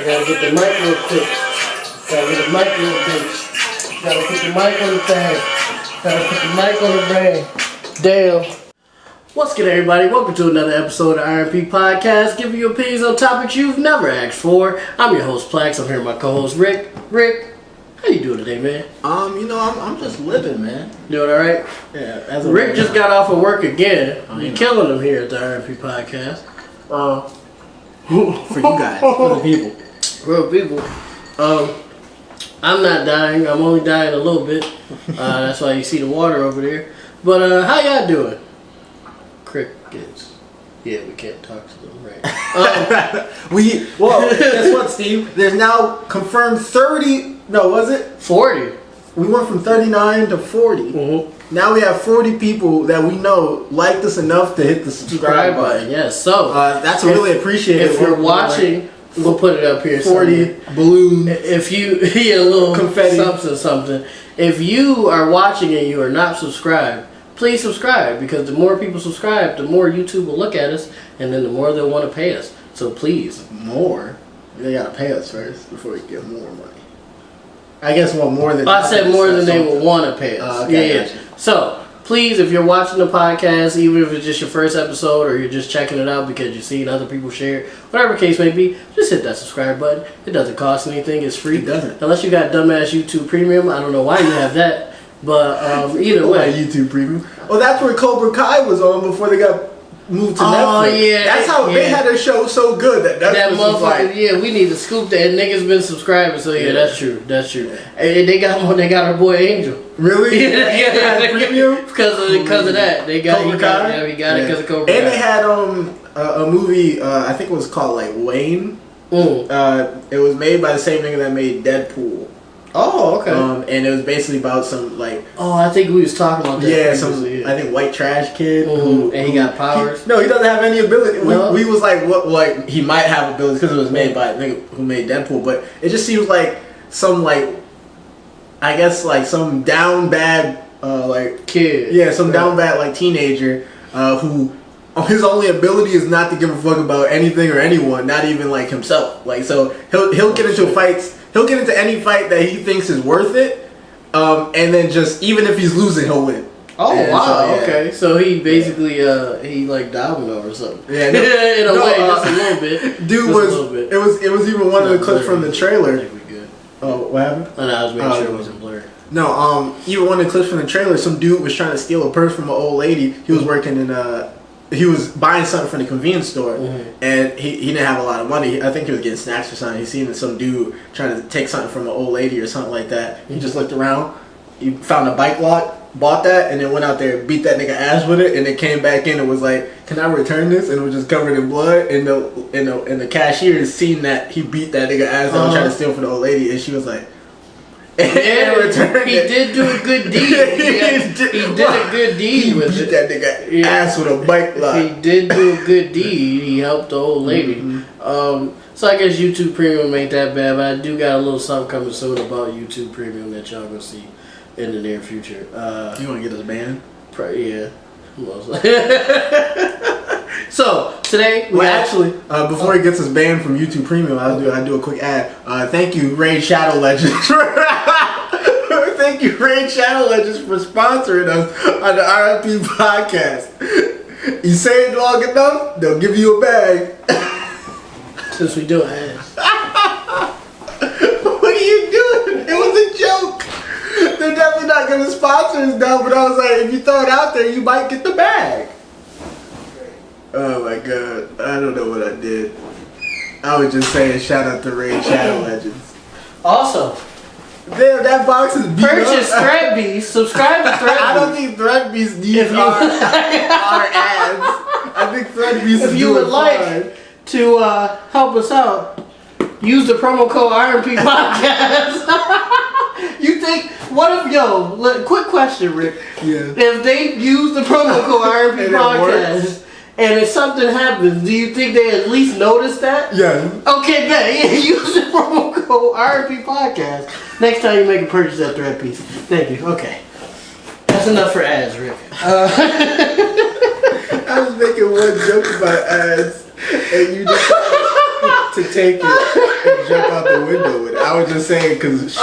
I gotta get the mic real quick. Gotta get the mic real quick. Gotta put the mic on the thing. Gotta put the mic on the brain. Damn. What's good, everybody? Welcome to another episode of R&P Podcast, giving you opinions on topics you've never asked for. I'm your host, Plax. I'm here with my co-host, Rick. Rick, how you doing today, man? I'm just living, man. Doing all right? Yeah. Rick just got off of work again. You're killing him here at the R&P Podcast. For you guys, for the people. For the people. I'm not dying. I'm only dying a little bit. That's why you see the water over there. But how y'all doing? Crickets. Yeah, we can't talk to them, right? Guess what, Steve? There's now confirmed 30. No, was it 40? We went from 39 to 40. Mm-hmm. Now we have 40 people that we know liked us enough to hit the subscribe button. Yes, so that's really appreciated. If you're watching, we'll put it up here. 40 balloon. If you a little confetti, something. If you are watching and you are not subscribed, please subscribe, because the more people subscribe, the more YouTube will look at us, and then the more they'll want to pay us. So please. More? They gotta pay us first before we get more money. I guess more than... I said more than they will want to pay us. Okay, yeah. So please, if you're watching the podcast, even if it's just your first episode or you're just checking it out because you've seen other people share it, whatever case may be, just hit that subscribe button. It doesn't cost anything. It's free. It doesn't. Unless you got dumbass YouTube Premium. I don't know why you have that. But either way. YouTube Premium. Oh, that's where Cobra Kai was on before they got moved to Netflix. Oh, yeah. That's how they had a show so good that motherfucker, like, yeah, we need to scoop that. Niggas been subscribing, so yeah, that's true. That's true. And they got our boy Angel. Really? yeah, Premium? Because of that. They got Cobra Kai? He got it because of Cobra Kai. And they had a movie, I think it was called like Wayne. It was made by the same nigga that made Deadpool. Oh, okay. And it was basically about some like... Oh, I think we was talking about that. Yeah, I think white trash kid. And he got powers. He doesn't have any ability. No. We was like, what? Like he might have abilities because it was made by a nigga who made Deadpool. But it just seems like some I guess some down bad kid. Yeah, some down bad teenager who his only ability is not to give a fuck about anything or anyone, not even himself. So he'll get into fights. He'll get into any fight that he thinks is worth it, and then just even if he's losing, he'll win. Oh, and wow! So, yeah. Okay, so he basically he domino or something. Yeah, in a way, just a little bit. Dude it was even one of the clips from the trailer. I think we good. Oh, what happened? I was making sure it wasn't blurry. No, even one of the clips from the trailer, some dude was trying to steal a purse from an old lady. He was working in he was buying something from the convenience store, and he didn't have a lot of money. I think he was getting snacks or something. He seen some dude trying to take something from an old lady or something like that. He just looked around. He found a bike lot, bought that, and then went out there and beat that nigga ass with it, and then came back in and was like, "Can I return this?" And it was just covered in blood. And the cashier seen that he beat that nigga ass and was trying to steal from the old lady, and she was like, and he did do a good deed. He did a good deed with it. He beat that nigga ass with a bike lot. He did do a good deed. He helped the old lady. So I guess YouTube Premium ain't that bad, but I do got a little something coming soon about YouTube Premium that y'all gonna see in the near future. You wanna get us banned? Yeah. So today, before he gets us banned from YouTube Premium, I do a quick ad. Thank you, Raid Shadow Legends. Thank you, Raid Shadow Legends, for sponsoring us on the R&P Podcast. You say it long enough, they'll give you a bag. Since we do ads. What are you doing? It was a joke. They're definitely not going to sponsor us now, but I was like, if you throw it out there, you might get the bag. Oh my god, I don't know what I did. I was just saying shout out to Raid Shadow Legends. Also, damn, that box is beat purchase up. Threadbeast, subscribe to Threadbeast. I don't think Threadbeast needs our ads. I think Threadbeast is if you doing would like fine. To help us out, use the promo code R&P Podcast. You think, quick question, Rick. Yeah. If they use the promo code R&P Podcast, and if something happens, do you think they at least notice that? Yeah. Okay, then use the promo code R&P Podcast next time you make a purchase at Threadbeast. Thank you. Okay. That's enough for ads, Rick. I was making one joke about ads, and you just to take it and jump out the window with it. I was just saying because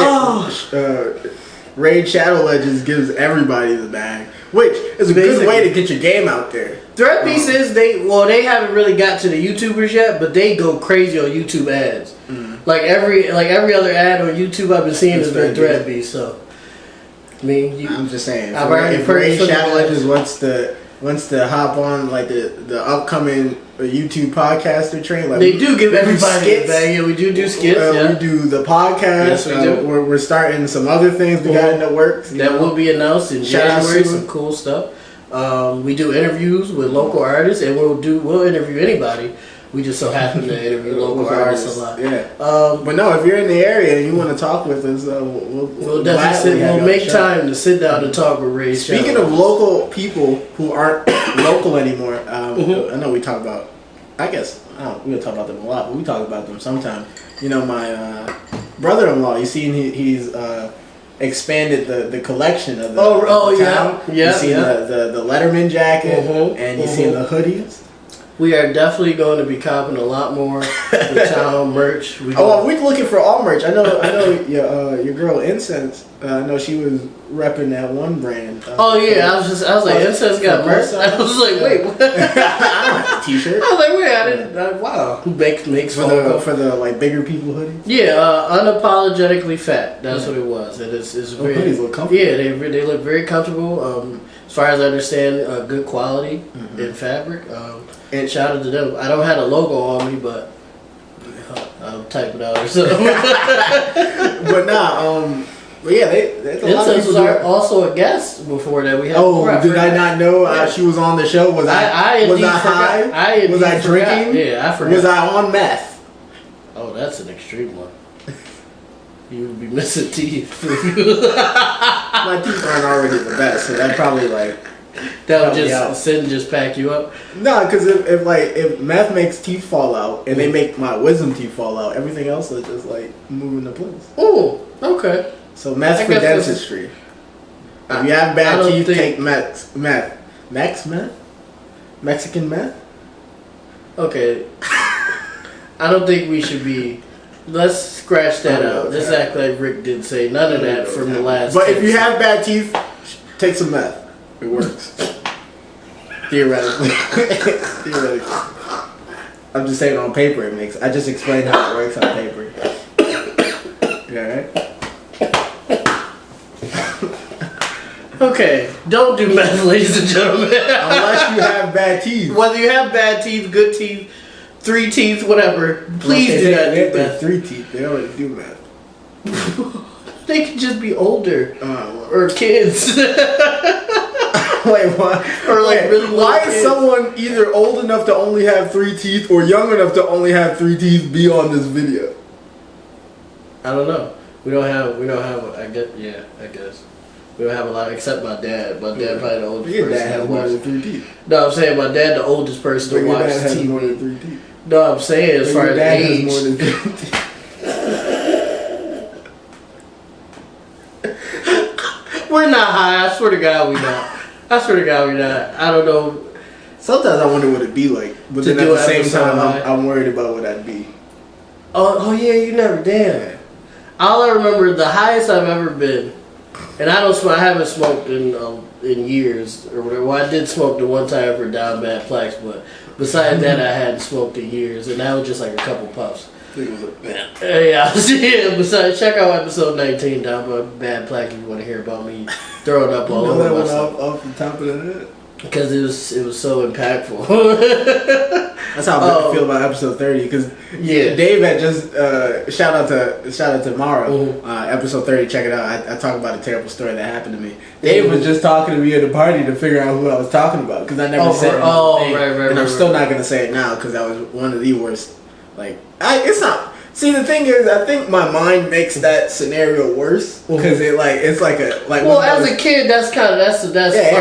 Raid Shadow Legends gives everybody the bag, which is a good way to get your game out there. Threat pieces, they haven't really got to the YouTubers yet, but they go crazy on YouTube ads. Like every other ad on YouTube I've been seeing has been Threat Beast. So, I mean, I'm just saying, if Raid Shadow Legends wants to hop on like the upcoming YouTube podcaster train, like they do give everybody a bag. Yeah, we do skits. We do the podcast. Yes, we do. We're starting some other things we got in the works that will be announced in January. Some cool stuff. We do interviews with local artists, and we'll interview anybody. We just so happen to interview local artists a lot. Yeah. But no, if you're in the area and you want to talk with us, we'll definitely we'll make time to sit down and talk with Ray. Speaking of local people who aren't local annianymore, I know we talk about. I guess we don't talk about them a lot, but we talk about them sometimes. You know, my brother-in-law. You seen he's expanded the collection of the town. Yeah. You seen the Letterman jacket, and you seen the hoodies. We are definitely going to be copping a lot more the town merch. We're looking for all merch. I know your girl Incense. I know she was repping that one brand. I was like, Incense got merch. I was like, wait, what? I don't have a t-shirt. I was like, wait, I didn't. Wow, who makes for the like bigger people hoodies? Yeah, unapologetically fat. That's what it was. And it's very hoodies look comfortable. Yeah, they look very comfortable. As far as I understand, good quality in fabric. And shout out to them. I don't have a logo on me, but I'll type it out or something. But yeah, Incense was also a guest before that. We had. Did I not know she was on the show? Was I high? Was I drinking? Yeah, I forgot. Was I on meth? Oh, that's an extreme one. You would be missing teeth. My teeth aren't already the best, so that probably that would just pack you up. No, because if meth makes teeth fall out and they make my wisdom teeth fall out, everything else is just moving to place. Oh, okay. So meth for dentistry. If you have bad teeth, take meth. Mexican meth. Okay. I don't think we should be. Let's scratch that out. Let's act like Rick did say none of that from the last. But if you have bad teeth, take some meth. It works. Theoretically. I'm just saying on paper it makes. I just explained how it works on paper. Yeah, right? Okay, don't do meth, ladies and gentlemen. Unless you have bad teeth. Whether you have bad teeth, good teeth, 3 teeth, whatever, please do not do meth. 3 teeth, they already do meth. They could just be older. Or kids. Wait, what? Or really why is someone either old enough to only have 3 teeth or young enough to only have 3 teeth be on this video? I don't know. We don't have. I guess. We don't have a lot except my dad. My dad probably the oldest Your person. Dad has more than 3 teeth. No, I'm saying my dad the oldest person to watch has TV. More than 3 teeth. No, I'm saying as far as age. Has more than 3 teeth. We're not high. I swear to God, we not. I don't know. Sometimes I wonder what it'd be like, but then at the same time, I'm worried about what I'd be. Oh yeah, you never did. All I remember, the highest I've ever been, and I haven't smoked in years or whatever. Well, I did smoke the one time for Down Bad Plax, but besides that, I hadn't smoked in years, and that was just like a couple puffs. Yeah. Besides, check out episode 19 Down Bad Plax if you want to hear about me throwing up all over myself. Off the top of the head. Because it was so impactful. That's how I feel about episode 30. Because Dave had just shout out to Mara. Episode 30, check it out. I talk about a terrible story that happened to me. Dave was just talking to me at the party to figure out who I was talking about because I never said it. And I'm still not gonna say it now because that was one of the worst. It's not. See, the thing is, I think my mind makes that scenario worse because it's like a Well, as a kid, that's it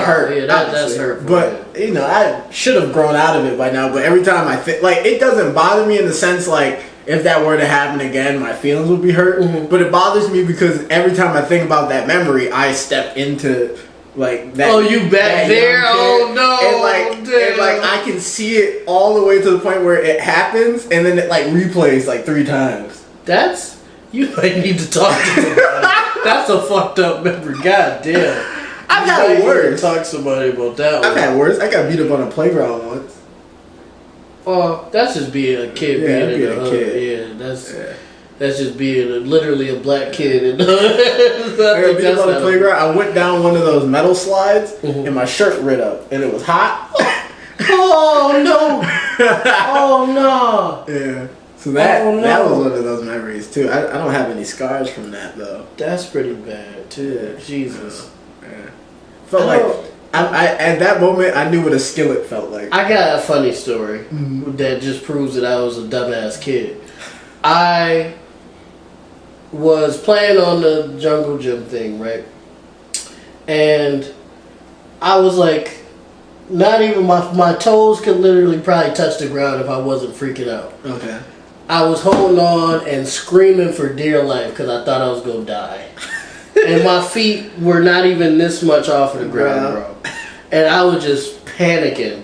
hurt. Yeah, that's hurtful. But I should have grown out of it by now. But every time I think, it doesn't bother me in the sense if that were to happen again, my feelings would be hurt. But it bothers me because every time I think about that memory, I step into Like that. Oh, you back there? Oh no! And I can see it all the way to the point where it happens, and then it like replays like 3 times. You might need to talk to somebody. That's a fucked up memory. God damn. I've had worse. Talk to somebody about that. I've had worse. I got beat up on a playground once. Well, that's just being a kid. Being a kid. Yeah, that's just being literally a black kid. I got beat up on the playground. I went down one of those metal slides, and my shirt rid up, and it was hot. Oh no! Oh no! Yeah. So that was one of those memories too. I don't have any scars from that though. That's pretty bad too. Yeah. Jesus. Yeah. Felt like I at that moment I knew what a skillet felt like. I got a funny story that just proves that I was a dumbass kid. I was playing on the jungle gym thing, right? And I was like, not even my toes could literally probably touch the ground if I wasn't freaking out. Okay. I was holding on and screaming for dear life because I thought I was going to die. And my feet were not even this much off of the ground, bro. And I was just panicking.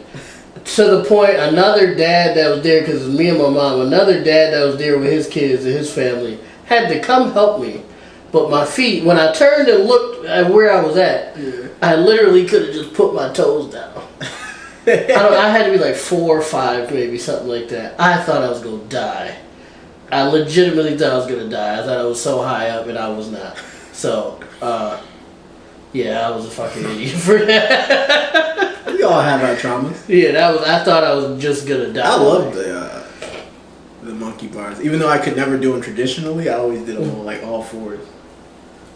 To the point, another dad that was there, because it was me and my mom, another dad that was there with his kids and his family, had to come help me. But my feet, when I turned and looked at where I was at, I literally could have just put my toes down. I had to be like 4 or 5, maybe, something like that. I thought I was going to die. I legitimately thought I was going to die. I thought I was so high up, and I was not. So, yeah, I was a fucking idiot for that. We all have our traumas. Yeah, I thought I was just going to die. I love the monkey bars. Even though I could never do them traditionally, I always did them on like all 4s.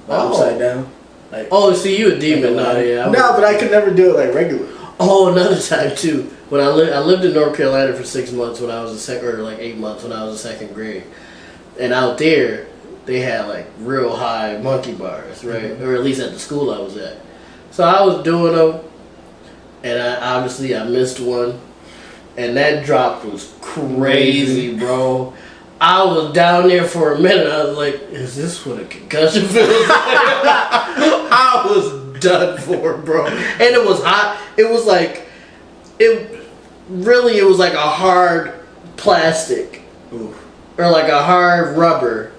Upside down. Like, see, you a demon now, yeah. No, but I could never do it like regular. Oh, another time too. When I lived in North Carolina for 6 months when I was or like 8 months when I was in 2nd grade, and out there they had like real high monkey bars, right? Or at least at the school I was at. So I was doing them, and I missed one, and that drop was crazy, bro. I was down there for a minute. I was like, "Is this what a concussion feels like?" I was done for, bro. And it was hot. It was like, it was like a hard plastic. Oof. Or like a hard rubber.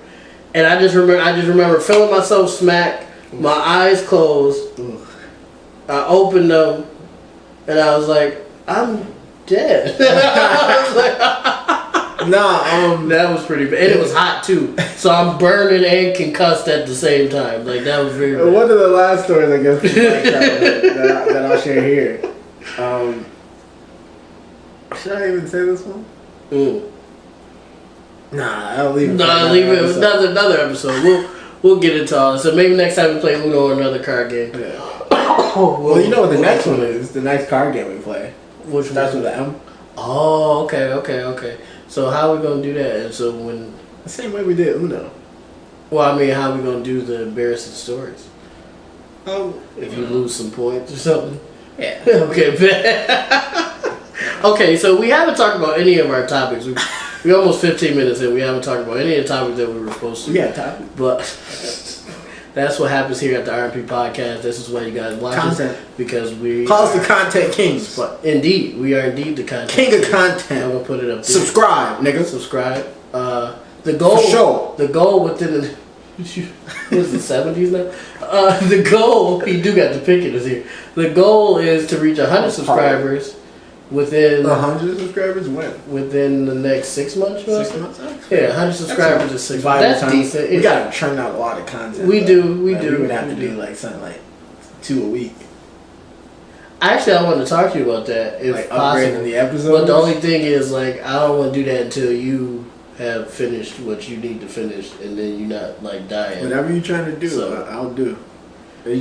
And I just remember feeling myself smack, my eyes closed. I opened them, and I was like, I'm dead. I was like, that was pretty bad. And it was hot too. So I'm burning and concussed at the same time. Like, that was very bad. One of the last stories, I guess, that I'll share here. Should I even say this one? Nah, I'll leave it. Nah, leave it. Another episode. We'll get into all this. So maybe next time we play Uno or another card game. Yeah. Well, you know what the next one is? The next card game we play. Which starts one? with an M. Oh, okay. So how are we gonna do that? And so when the same way we did Uno. Well, I mean, how are we gonna do the embarrassing stories? If you lose some points or something. Yeah. Okay. Okay, so we haven't talked about any of our topics. We almost 15 minutes in. We haven't talked about any of the topics that we were supposed to. Yeah, topics. But that's what happens here at the R&P Podcast. This is why you guys watch content. Us, because we call us the content kings. But indeed, we are indeed the content king of content. I'm gonna put it up there. Subscribe, nigga. Subscribe. The goal. For sure. The goal within the. What is the 70s now? The goal. You do got the pictures here. The goal is to reach 100 subscribers. Within 100 subscribers when? Within the next 6 months. 6 months? Yeah, 100 subscribers is 6 months. That's decent. We gotta churn out a lot of content. We do. We would have to do like something like 2 a week. Actually, I wanted to talk to you about that if like possible. Upgrading the episode. But the only thing is, like, I don't want to do that until you have finished what you need to finish, and then you're not like dying. Whatever you're trying to do, so, I'll do. We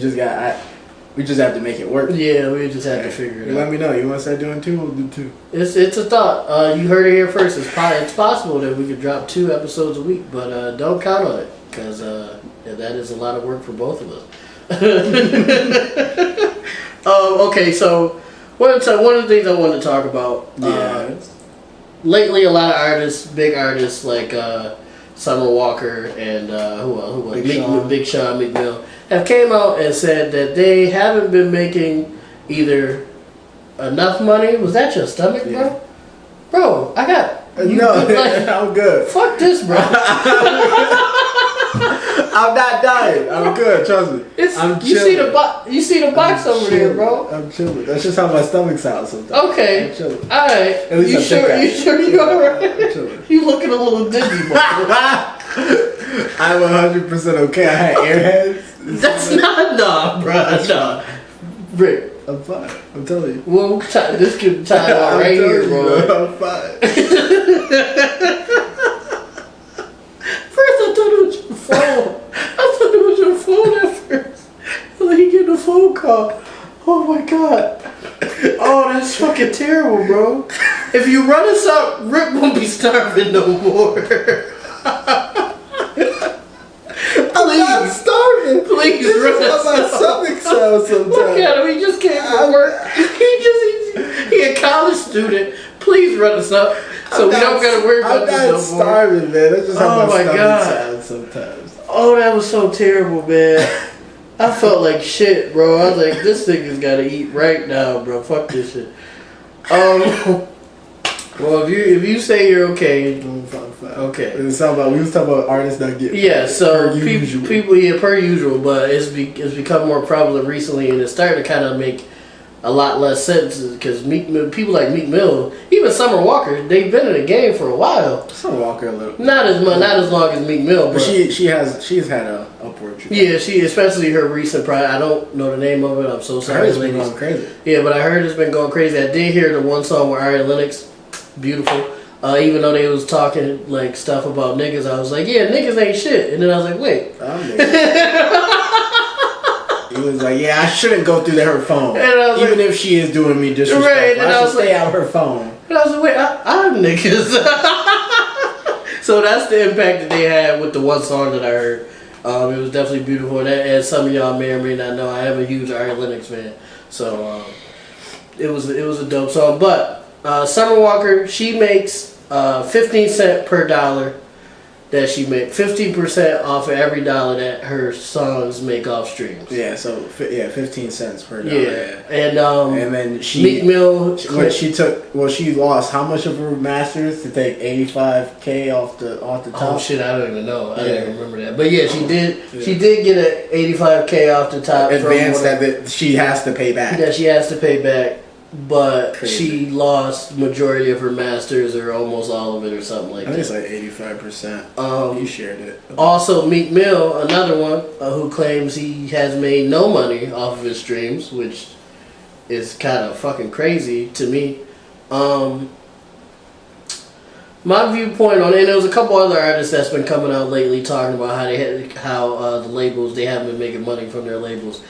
just have to make it work. Yeah, we just have to figure it out. Let me know. You want to start doing 2? We'll do 2. It's a thought. You heard it here first. It's possible that we could drop 2 episodes a week, but don't count on it because that is a lot of work for both of us. Okay, so one of the things I wanted to talk about. Lately, a lot of artists, big artists like Summer Walker, and who else? Big Sean McMill have came out and said that they haven't been making either enough money. Was that your stomach, bro? Bro, I got I'm good. Fuck this, bro. I'm not dying. I'm good. Trust me. I'm chilling. You see the box over there, bro. I'm chilling. That's just how my stomach sounds sometimes. Okay. I'm chilling. All right. At least you sure you alright? I'm chilling. You looking a little dizzy, bro. I'm 100% okay. I had airheads. That's not bro. No. Rick. I'm fine. I'm telling you. Well, this could tie out right here, bro. I'm fine. First, I thought it was your phone. I thought it was your phone at first. And then he get a phone call. Oh my god. Oh, that's fucking terrible, bro. If you run us up, Rick won't be starving no more. I'm not starving. Please this run is us how my up. stomach sounds sometimes. Look at him. He just came from work. He a college student. Please run us up so we don't gotta worry about this no more. I'm not starving, man. That's just how my stomach sounds sometimes. Oh, that was so terrible, man. I felt like shit, bro. I was like, this nigga's gotta eat right now, bro. Fuck this shit. Well, if you say you're okay, okay. We was talking about artists that get so people per usual, but it's become more prevalent recently, and it's starting to kind of make a lot less sense because people like Meek Mill, even Summer Walker, they've been in the game for a while. Summer Walker a little, not as long as Meek Mill, but she's had a upward trajectory. Yeah, she especially her recent project. I don't know the name of it. I'm so sorry. It's been going crazy. Yeah, but I heard it's been going crazy. I did hear the one song with Ari Lennox, beautiful. Even though they was talking like stuff about niggas, I was like, yeah, niggas ain't shit. And then I was like, wait. He was like, yeah, I shouldn't go through her phone. Even if she is doing me disrespect. Right, and I should stay out her phone. And I was like, wait, I'm niggas. So that's the impact that they had with the one song that I heard. It was definitely beautiful. And as some of y'all may or may not know, I am a huge Ari Lennox fan. So it was a dope song. But Summer Walker, she makes 15 cents per dollar that she make. 15% off of every dollar that her songs make off streams. Yeah, so 15 cents per dollar. Yeah. And then Meek Mill, she lost how much of her masters to take $85K off the top? Oh shit, I don't even know. I don't even remember that. But yeah, she did get an $85K off the top. Advance that she has to pay back. That she has to pay back. But she lost majority of her masters or almost all of it or something like that. I think it's like 85%. You shared it. Also, Meek Mill, another one who claims he has made no money off of his streams, which is kind of fucking crazy to me. My viewpoint on it, and there was a couple other artists that's been coming out lately talking about how the labels, they haven't been making money from their labels.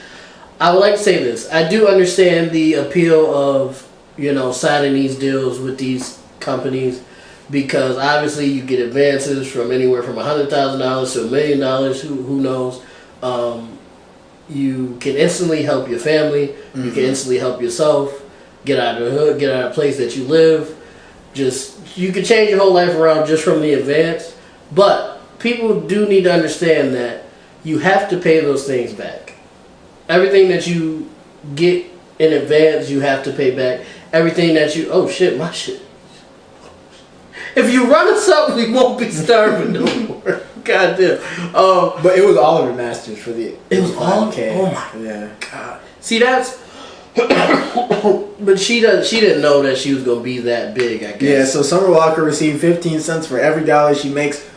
I would like to say this. I do understand the appeal of, signing these deals with these companies because obviously you get advances from anywhere from $100,000 to $1 million, who knows. You can instantly help your family. Mm-hmm. You can instantly help yourself. Get out of the hood. Get out of the place that you live. You can change your whole life around just from the advance. But people do need to understand that you have to pay those things back. Everything that you get in advance, you have to pay back. Everything that you... Oh, shit, my shit. If you run us up, we won't be starving no more. God damn. But it was all of her masters for the... It was all of... Oh, my God. See, that's... But she didn't know that she was going to be that big, I guess. Yeah, so Summer Walker received 15 cents for every dollar she makes...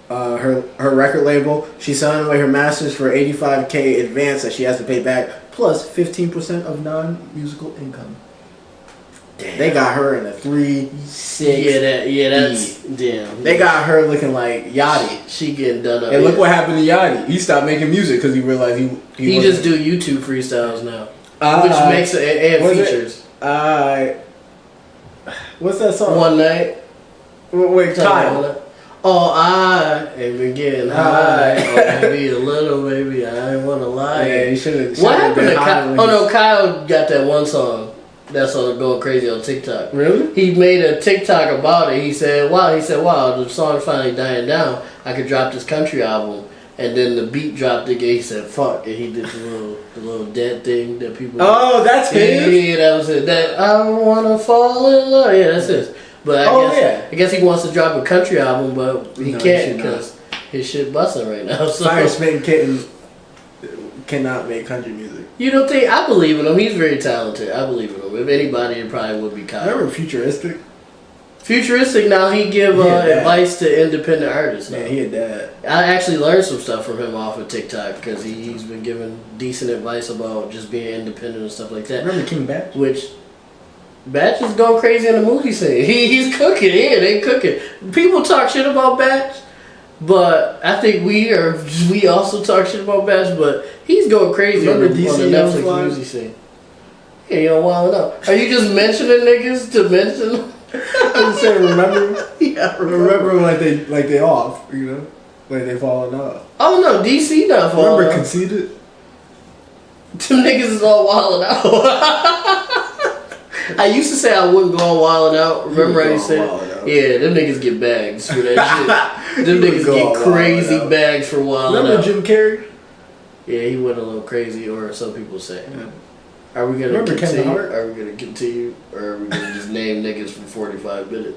her record label. She's selling away her masters for $85K advance that she has to pay back, plus 15% of non-musical income. Damn. They got her in a 3-6. Yeah, that's damn. They got her looking like Yachty. She getting done up. And look what happened to Yachty. He stopped making music because he realized he just do YouTube freestyles now, which makes it and features. What's that song? One Night. Wait, Kyle. Oh, I ain't been getting high. Oh, maybe a little, baby. I ain't want to lie. Yeah, you should have. What happened to Kyle? Oh, no, Kyle got that one song. That's on going crazy on TikTok. Really? He made a TikTok about it. He said, wow, the song's finally dying down. I could drop this country album. And then the beat dropped again. He said, fuck. And he did the little dead thing that people... Oh, that's his? Yeah, that was it. That I want to fall in love. Yeah, that's his. But I guess he wants to drop a country album, but he can't because his shit busting right now. So. Fire Spitting Kitten cannot make country music. You don't think... I believe in him. He's very talented. I believe in him. If anybody, it probably would be Kyle. Remember Futuristic? Futuristic, now he give advice to independent artists. Now. Yeah, he a dad. I actually learned some stuff from him off of TikTok because he's been giving decent advice about just being independent and stuff like that. Remember King Batch? Which Batch is going crazy in the movie scene. He's cooking. Yeah, they cooking. People talk shit about Batch, but I think we also talk shit about Batch, but he's going crazy on the Netflix movie scene. Yeah, you know, wild enough. Are you just mentioning niggas to mention them? I was saying, remember? Yeah, remember like they off, you know, like they falling off. Oh no, DC not falling off. Remember Conceited? Them niggas is all wilding out. I used to say I wouldn't go all wilding out. Remember how you said? Yeah, them niggas get bags for that shit. Them niggas get crazy bags for wilding out. Remember Jim Carrey? Yeah, he went a little crazy, or some people say. Yeah. Are we gonna continue? Or are we gonna just name niggas for 45 minutes?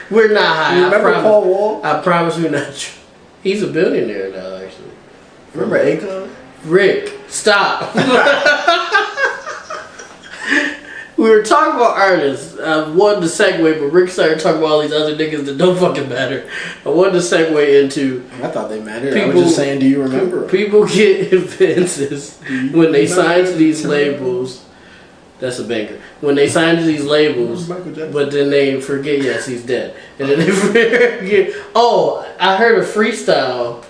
We're not high. Remember Paul Wall? I promise we're not. He's a billionaire now, actually. Remember Akon? Rick, stop. We were talking about artists. I wanted to segue, but Rick started talking about all these other niggas that don't fucking matter. I wanted to segue into... I thought they mattered. I was just saying, do you remember them? People get advances when they sign to these labels. That's a banger. When they sign to these labels, but then they forget, yes, he's dead. And then they forget... Oh, I heard a freestyle.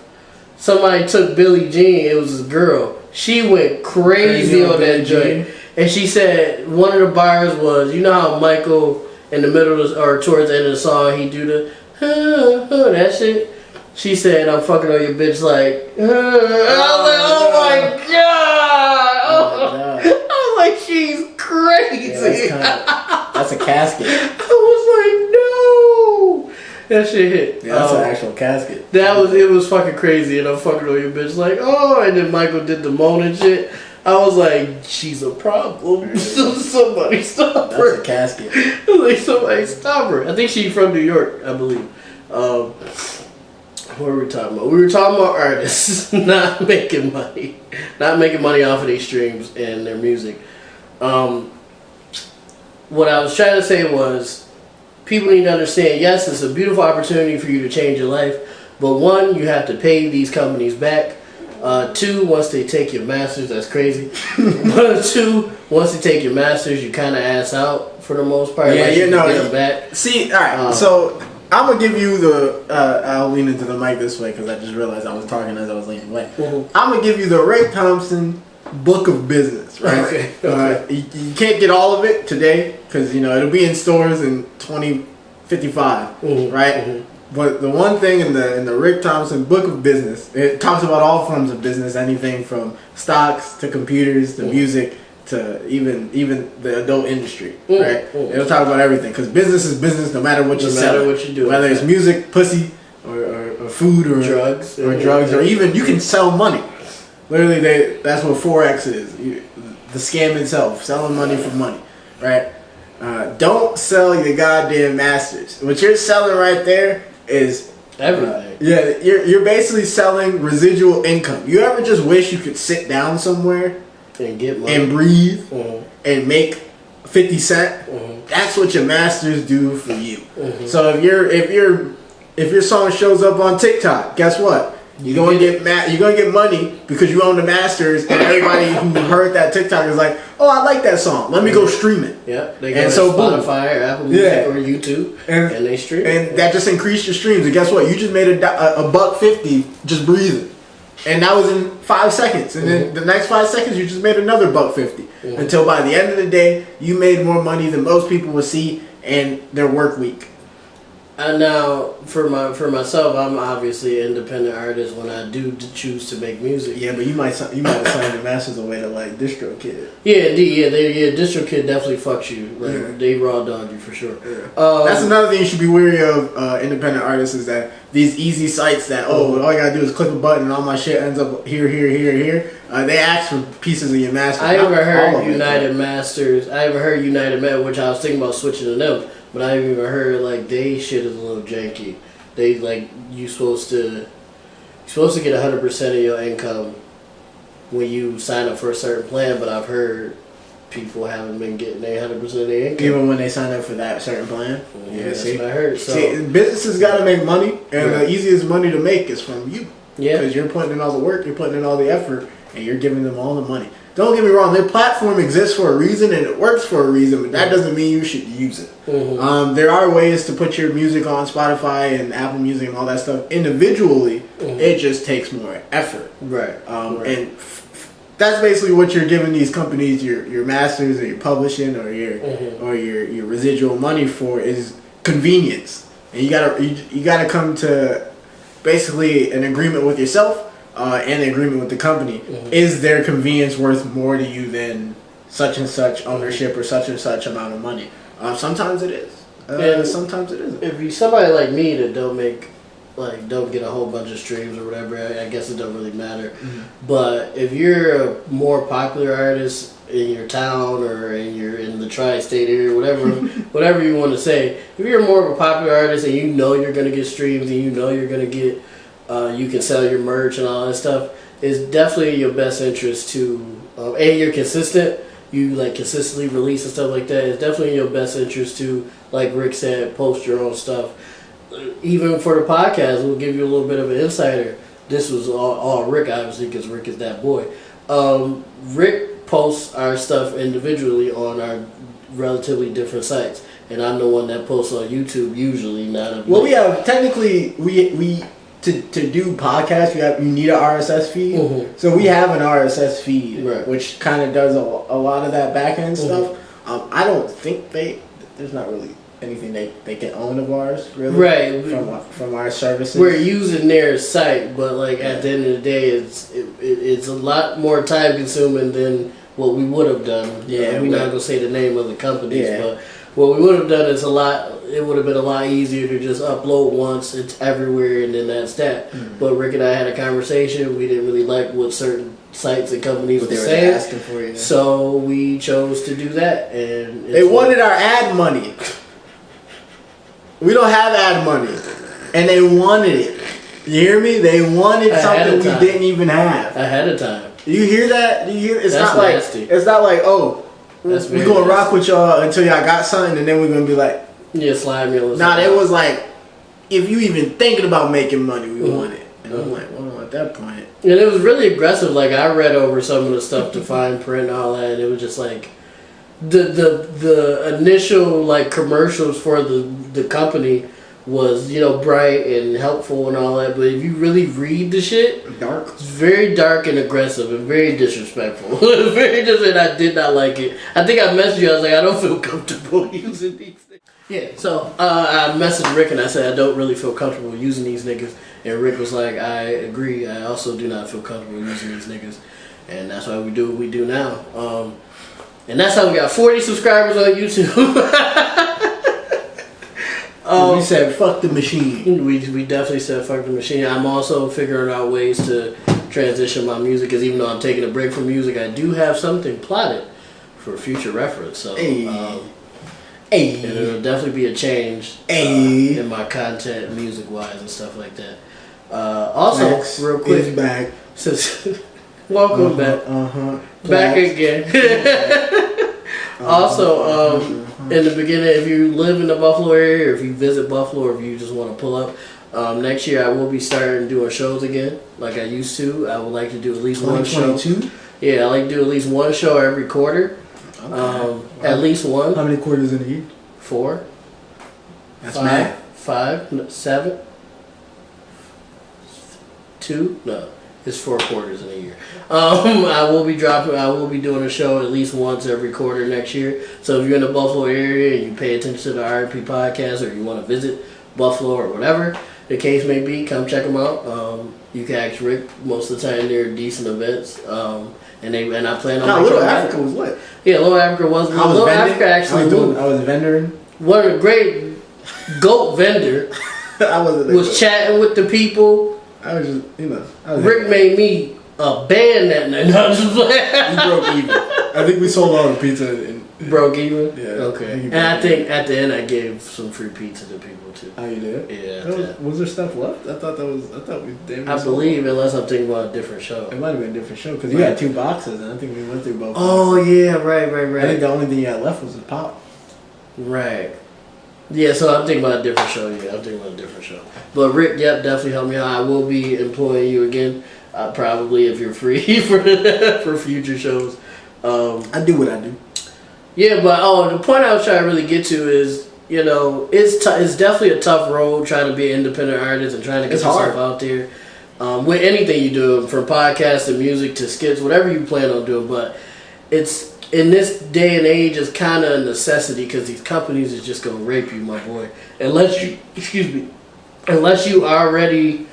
Somebody took Billie Jean. It was this girl. She went crazy on that joint. And she said one of the bars was, you know how Michael in the middle of or towards the end of the song he do the that shit. She said, "I'm fucking on your bitch like." I was like, "Oh my god!" I was like, "She's crazy." Yeah, that's a casket. I was like, "No." That shit hit. Yeah, that's an actual casket. It was fucking crazy, and I'm fucking on your bitch like, oh, and then Michael did the moan and shit. I was like, she's a problem. Somebody stop her. That's a casket. I was like, somebody stop her. I think she's from New York, I believe. What were we talking about? We were talking about artists not making money. Not making money off of their streams and their music. What I was trying to say was, people need to understand, yes, it's a beautiful opportunity for you to change your life, but one, you have to pay these companies back. Two, once they take your masters, that's crazy. Two, once they take your masters, you kind of ass out for the most part. Yeah, you know. Get them back. See, all right. So I'm gonna give you the. I'll lean into the mic this way because I just realized I was talking as I was leaning away. Mm-hmm. I'm gonna give you the Ray Thompson book of business, right? Okay. You can't get all of it today because it'll be in stores in 2055, right? Mm-hmm. But the one thing in the Rick Thompson book of business, it talks about all forms of business, anything from stocks to computers to music to even the adult industry, right? It'll talk about everything because business is business no matter what you sell. No matter what you do. Whether it's music, pussy, or food, or drugs, or even you can sell money. Literally, that's what Forex is. The scam itself, selling money for money, right? Don't sell your goddamn masters. What you're selling right there is everything. You're basically selling residual income. You ever just wish you could sit down somewhere and get money and breathe and make 50 cents? That's what your masters do for you. So if your song shows up on TikTok, guess what? You're gonna get money because you own the masters, and everybody who heard that TikTok is like, "Oh, I like that song. Let me go stream it." Yeah, they go to Spotify or Apple Music or YouTube, and they stream it. And that just increased your streams. And guess what? You just made a $1.50 just breathing, and that was in 5 seconds. And then the next 5 seconds, you just made another $1.50 until by the end of the day, you made more money than most people will see in their work week. Now for myself, I'm obviously an independent artist when I do choose to make music. Yeah, but you might have signed your masters away to like DistroKid. Yeah, indeed. Yeah, DistroKid definitely fucks you. Like they raw dog you for sure. Yeah. That's another thing you should be wary of. Independent artists is that these easy sites that all you gotta do is click a button and all my shit ends up here. They ask for pieces of your masters. I haven't heard United Masters. I haven't heard United Masters, which I was thinking about switching to them. But I haven't even heard like they shit is a little janky. They like you're supposed to get 100% of your income when you sign up for a certain plan. But I've heard people haven't been getting their 100% of their income even when they sign up for that certain plan. Yeah, that's what I heard. So businesses got to make money, and the easiest money to make is from you. Yeah, because you're putting in all the work, you're putting in all the effort, and you're giving them all the money. Don't get me wrong, their platform exists for a reason and it works for a reason, but that doesn't mean you should use it. Mm-hmm. There are ways to put your music on Spotify and Apple Music and all that stuff individually. Mm-hmm. It just takes more effort. Right. And that's basically what you're giving these companies your masters or your publishing or your residual money for is convenience. And you gotta come to basically an agreement with yourself. And the agreement with the company. Mm-hmm. Is their convenience worth more to you than such and such ownership or such and such amount of money? Sometimes it is. And sometimes it isn't. If you're somebody like me that don't get a whole bunch of streams or whatever, I guess it don't really matter. Mm-hmm. But if you're a more popular artist in your town or you're in the tri-state area, whatever you want to say, if you're more of a popular artist and you know you're going to get streams and you know you're going to get you can sell your merch and all that stuff, it's definitely in your best interest to, and you're consistent, you like consistently release and stuff like that, it's definitely in your best interest to, like Rick said, post your own stuff. Even for the podcast, we'll give you a little bit of an insider. This was all Rick, obviously, because Rick is that boy. Rick posts our stuff individually on our relatively different sites, and I'm the one that posts on YouTube usually. We have technically we to do podcasts, you need an RSS feed. Mm-hmm. So we have an RSS feed, right, which kind of does a lot of that back end stuff. I don't think there's not really anything they can own of ours, really, right? From our services. We're using their site, but like at the end of the day, it's a lot more time consuming than what we would have done. Yeah, we're not gonna say the name of the companies, but what we would have done is it would have been a lot easier to just upload once, it's everywhere, and then that's that. Mm-hmm. But Rick and I had a conversation. We didn't really like what certain sites and companies were saying, asking for you. So we chose to do that. And they wanted our ad money. We don't have ad money, and they wanted it. You hear me? They wanted something we didn't even have ahead of time. You hear that? It's that's not nasty. Like it's not like we're gonna rock with y'all until y'all got something, and then we're gonna be like, slime me. Nah, it was like, if you even thinking about making money, we want it. And I'm like, well, at that point. And it was really aggressive. Like I read over some of the stuff to fine print and all that, and it was just like the initial like commercials for the company was bright and helpful and all that, but if you really read the shit, it's very dark and aggressive and very disrespectful. Very and I did not like it. I think I messaged you. I was like, I don't feel comfortable using these things. Yeah, so I messaged Rick and I said I don't really feel comfortable using these niggas, and Rick was like, I agree. I also do not feel comfortable using these niggas, and that's why we do what we do now. And that's how we got 40 subscribers on YouTube. We said fuck the machine. We definitely said fuck the machine. I'm also figuring out ways to transition my music, because even though I'm taking a break from music, I do have something plotted for future reference. So it'll definitely be a change in my content, music wise and stuff like that. Also, Plax real quick, is back. Welcome back. Back again. Also, in the beginning, if you live in the Buffalo area, or if you visit Buffalo, or if you just want to pull up, next year I will be starting doing shows again, like I used to. I would like to do at least one show. Yeah, I like to do at least one show every quarter. Okay. At least one. How many quarters in a year? 4. That's mad. 5, 7, 2. No. It's 4 quarters in a year. I will be doing a show at least once every quarter next year. So if you're in the Buffalo area and you pay attention to the R&P Podcast, or you want to visit Buffalo or whatever the case may be, come check them out. You can ask Rick. Most of the time, they're decent events. And I plan on. No, Little Africa was lit. Yeah, Little Africa was. Little Africa actually moved. I was vendoring. One of the great goat vendor. I wasn't. Was chatting with the people. I was just, Rick made me a band that night. No, I'm just playing. You broke even. I think we sold all the pizza. Broke even? Yeah. Okay. And I think at the end I gave some free pizza to people too. Oh, you did? Yeah. Was there stuff left? I thought we damn. I believe, unless I'm thinking about a different show. It might have been a different show because you had 2 boxes, and I think we went through both. Oh boxes. yeah, right. I think the only thing you had left was the pop. Right. Yeah, so I'm thinking about a different show. Yeah, I'm thinking about a different show. But Rick, definitely help me out. I will be employing you again, probably if you're free for future shows. I do what I do. Yeah, but the point I was trying to really get to is, it's definitely a tough road trying to be an independent artist and trying to get yourself out there. With anything you do, from podcasts to music to skits, whatever you plan on doing, but it's in this day and age, it's kind of a necessity because these companies is just gonna rape you, my boy. Unless you already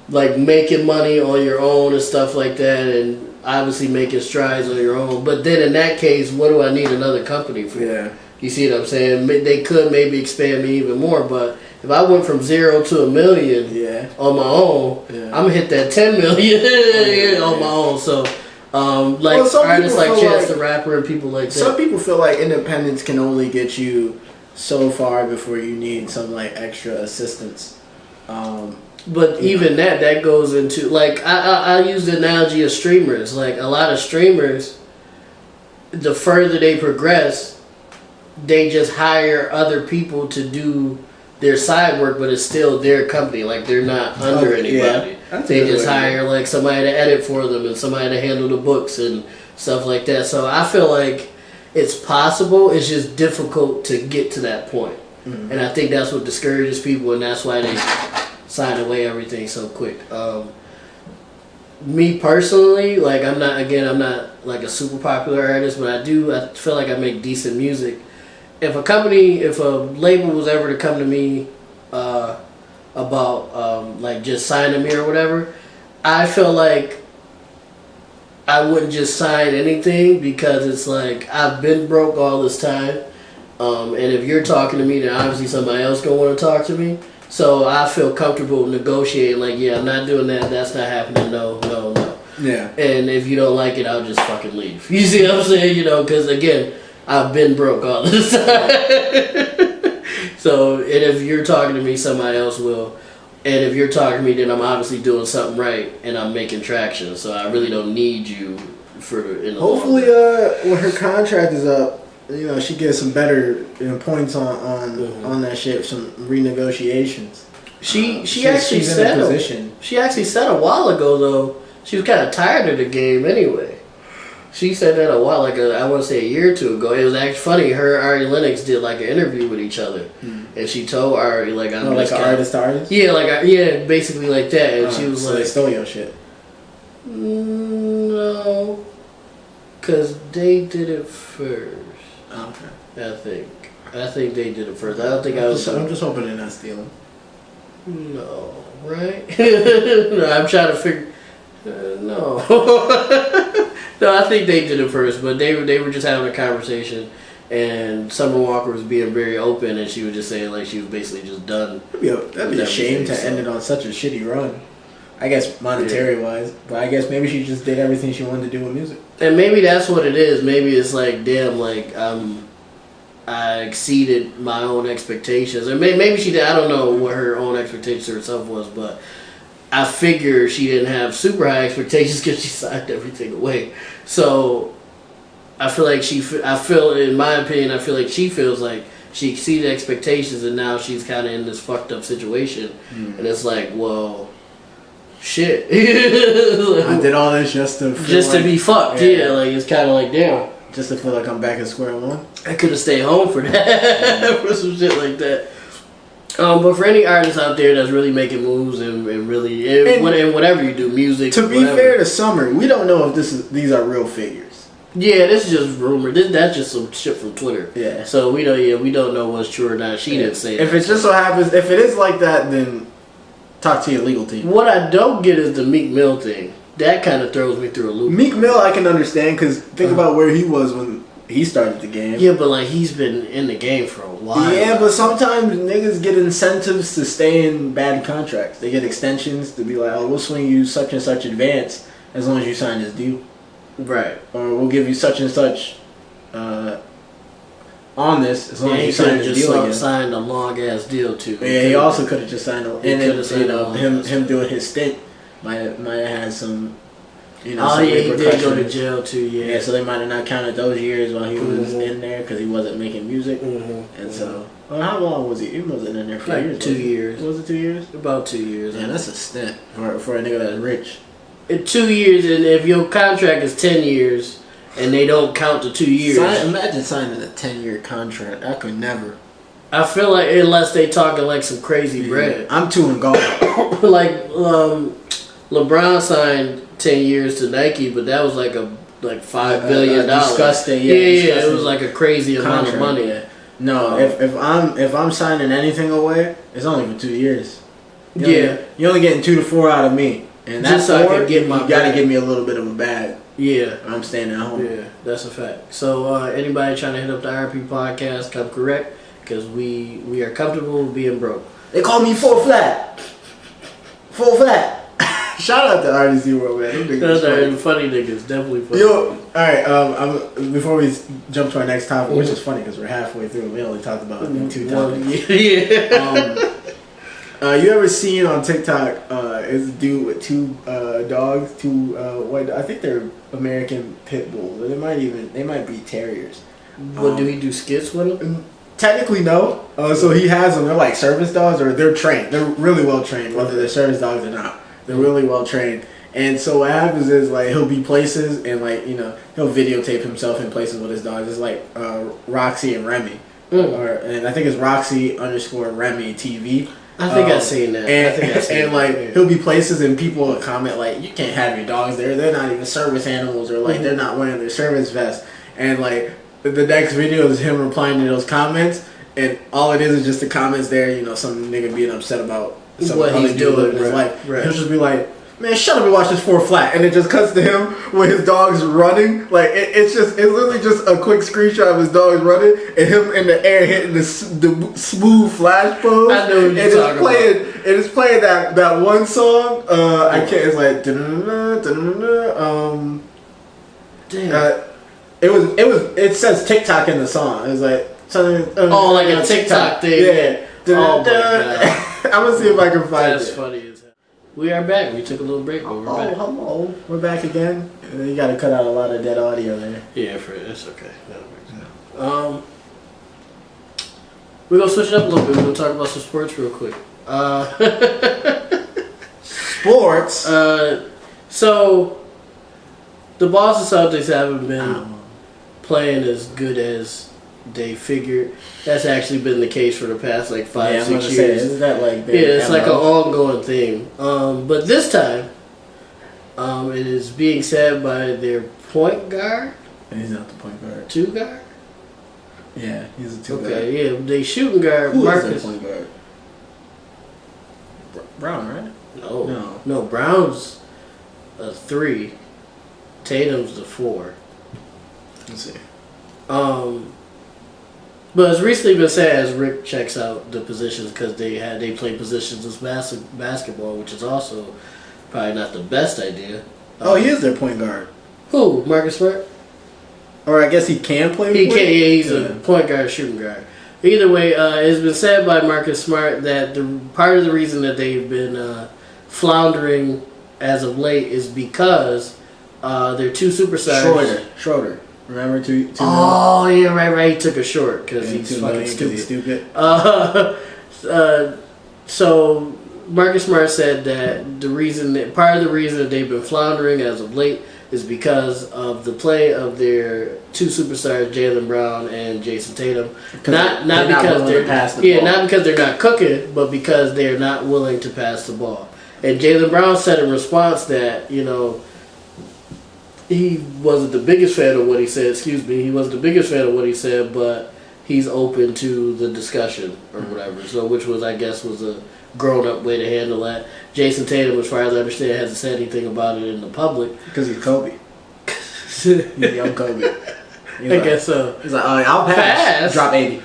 like making money on your own and stuff like that, and obviously making strides on your own. But then in that case, what do I need another company for? Yeah. You see what I'm saying? They could maybe expand me even more, but if I went from 0 to $1 million on my own, I'm gonna hit that 10 million on my own. So, artists like Chance the Rapper and people like that. Some people feel like independence can only get you so far before you need some like extra assistance. But even that goes into, like, I use the analogy of streamers. Like, a lot of streamers, the further they progress, they just hire other people to do their side work, but it's still their company. Like, they're not under anybody. Yeah. They just hire, like, somebody to edit for them and somebody to handle the books and stuff like that. So I feel like it's possible. It's just difficult to get to that point. Mm-hmm. And I think that's what discourages people, and that's why they sign away everything so quick. Me personally, like, I'm not like a super popular artist, but I feel like I make decent music. If a label was ever to come to me about like just signing me or whatever, I feel like I wouldn't just sign anything because it's like I've been broke all this time, and if you're talking to me, then obviously somebody else gonna want to talk to me. So I feel comfortable negotiating, like, yeah, I'm not doing that, that's not happening, no. Yeah. And if you don't like it, I'll just fucking leave. You see what I'm saying? Because again, I've been broke all this time. So, and if you're talking to me, somebody else will. And if you're talking to me, then I'm obviously doing something right and I'm making traction. So I really don't need you hopefully, when her contract is up, she gets some better points on that shit, some renegotiations. She actually said a while ago though, she was kind of tired of the game anyway. She said that a while, I want to say a year or two ago. It was actually funny. Her and Ari Lennox did like an interview with each other, and she told Ari like, "I'm like an artist to artist." Yeah, basically like that. And she was so like, "They stole your shit." No, because they did it first. Okay. I think they did it first. I don't think I was. I'm just hoping they're not stealing. No, right? No, I'm trying to figure. No. No, I think they did it first, but they were just having a conversation, and Summer Walker was being very open, and she was just saying like she was basically just done. That'd be a shame to end it on such a shitty run. I guess monetary wise, but I guess maybe she just did everything she wanted to do with music. And maybe that's what it is. Maybe it's like, damn, like I exceeded my own expectations, or maybe she did. I don't know what her own expectations herself was, but I figure she didn't have super high expectations because she signed everything away. So I feel like in my opinion, I feel like she feels like she exceeded expectations, and now she's kind of in this fucked up situation. And it's like, well, shit. I did all this just to be fucked. Yeah, like it's kind of like, damn. Just to feel like I'm back at square one. I could have stayed home for that, for some shit like that. But for any artist out there that's really making moves and really whatever you do, music. To be fair to Summer, we don't know if these are real figures. Yeah, this is just rumor. That's just some shit from Twitter. Yeah. So we don't know what's true or not. She didn't say that. If it just so happens, if it is like that, then talk to your legal team. What I don't get is the Meek Mill thing. That kind of throws me through a loop. Meek Mill, I can understand because think about where he was when he started the game. Yeah, but like he's been in the game for a while. Yeah, but sometimes niggas get incentives to stay in bad contracts. They get extensions to be like, oh, we'll swing you such and such advance as long as you sign this deal. Right. Or we'll give you such and such on this as long as you sign this deal again. Signed a long ass deal too. Yeah, he also could have just signed a. And then, him doing his stint might have had some. He did go to jail too. Yeah, so they might have not counted those years while he was in there because he wasn't making music. And so, well, how long was he? He wasn't in there for like years. 2 years. Was it 2 years? About 2 years. Yeah, that's a stint for a nigga that's rich. In 2 years, and if your contract is 10 years, and they don't count the 2 years. Imagine signing a 10-year contract. I could never. I feel like unless they talking like some crazy bread. I'm too involved. Like LeBron signed 10 years to Nike, but that was like $5 billion. Disgusting. Yeah. It was like a crazy amount of money. Yeah. No, if I'm signing anything away, it's only for 2 years. You're only getting 2 to 4 out of me, and that's so I can get my. You gotta give me a little bit of a bag. Yeah, I'm staying at home. Yeah, that's a fact. So anybody trying to hit up the R&P Podcast, come correct, because we are comfortable with being broke. They call me full flat. Full flat. Shout out to RDC World, man. Those are funny niggas, definitely funny. Yo, alright, before we jump to our next topic, which is funny because we're halfway through, we only talked about 2 topics. Yeah. You ever seen on TikTok, is a dude with 2 dogs, 2 white, I think they're American pit bulls, or they might be terriers. What, do he do skits with them? Technically, no. So he has them, they're like service dogs, or they're trained. They're really well trained, whether they're service dogs or not. They're really well trained. And so what happens is, like, he'll be places and, like, he'll videotape himself in places with his dogs. It's like Roxy and Remy. And I think it's Roxy _ Remy TV. I think I've seen that. And he'll be places and people will comment, like, you can't have your dogs there. They're not even service animals, or, like, they're not wearing their service vest. And, like, the next video is him replying to those comments. And all it is just the comments there, some nigga being upset about what he's doing in his life. Right. He'll just be like, man, shut up and watch this 4 flat. And it just cuts to him with his dog's running. Like, it's literally just a quick screenshot of his dog's running and him in the air hitting the smooth flash pose. I know what you're talking about. And it's playing that one song. I can't, it's like, damn. It says TikTok in the song. It's like, like a TikTok thing. Yeah. Oh my God. I'm gonna see if I can find it. That's funny as hell. We are back. We took a little break, but we're back. Hello. We're back again. You gotta cut out a lot of dead audio there. Yeah, it's okay. We're gonna switch it up a little bit. We're gonna talk about some sports real quick. Sports? So, the Boston Celtics haven't been playing as good as they figured. That's actually been the case for the past 5-6 years. Isn't that like it's like an ongoing thing. But this time, it is being said by their point guard. He's not the point guard. 2 guard? Yeah, he's a 2 guard. Okay, yeah, they shooting guard. Who Marcus. is the point guard? Brown, right? No. Brown's a 3. Tatum's the 4. Let's see. But it's recently been said as Rick checks out the positions because they play positions as basketball, which is also probably not the best idea. He is their point guard. Who? Marcus Smart? Or I guess he can play. He can. Yeah, he's a point guard, shooting guard. Either way, it's been said by Marcus Smart that part of the reason that they've been floundering as of late is because their 2 superstars. Schroeder. Remember two Oh yeah, right. He took a short because he's fucking stupid. So Marcus Smart said that part of the reason that they've been floundering as of late is because of the play of their 2 superstars, Jaylen Brown and Jason Tatum. Not because they're not cooking, but because they're not willing to pass the ball. And Jaylen Brown said in response that he wasn't the biggest fan of what he said. Excuse me, he wasn't the biggest fan of what he said, but he's open to the discussion or whatever. So, which was, I guess, was a grown-up way to handle that. Jason Tatum, as far as I understand, hasn't said anything about it in the public because he's Kobe. He's young Kobe. I guess so. He's like, I'll pass. Drop 80.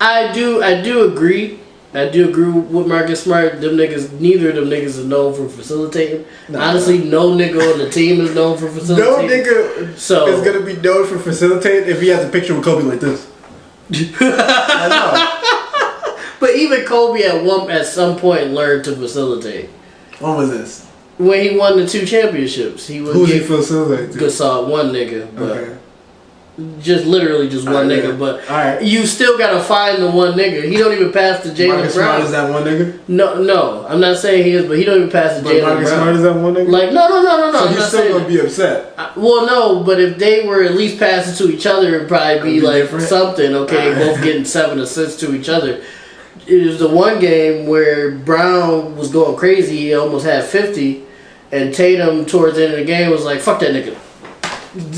I do agree. I do agree with Marcus Smart. Neither of them niggas is known for facilitating. Honestly, no nigga on the team is known for facilitating. No nigga is gonna be known for facilitating if he has a picture with Kobe like this. I know. But even Kobe at some point learned to facilitate. When was this? When he won the 2 championships, he would Who's he facilitating? Gasol, one nigga, but okay. Literally just one nigga. Yeah. But right. You still gotta find the one nigga. He don't even pass to Jaylen Brown. Marcus Smart is that one nigga? No, I'm not saying he is, but he don't even pass to Jaylen Brown. Marcus Smart is that one nigga? Like no. So he's still gonna be upset. Well, no, but if they were at least passing to each other, it'd probably be like different. Something. Okay, both getting 7 assists to each other. It was the one game where Brown was going crazy. He almost had 50. And Tatum, towards the end of the game, was like, fuck that nigga.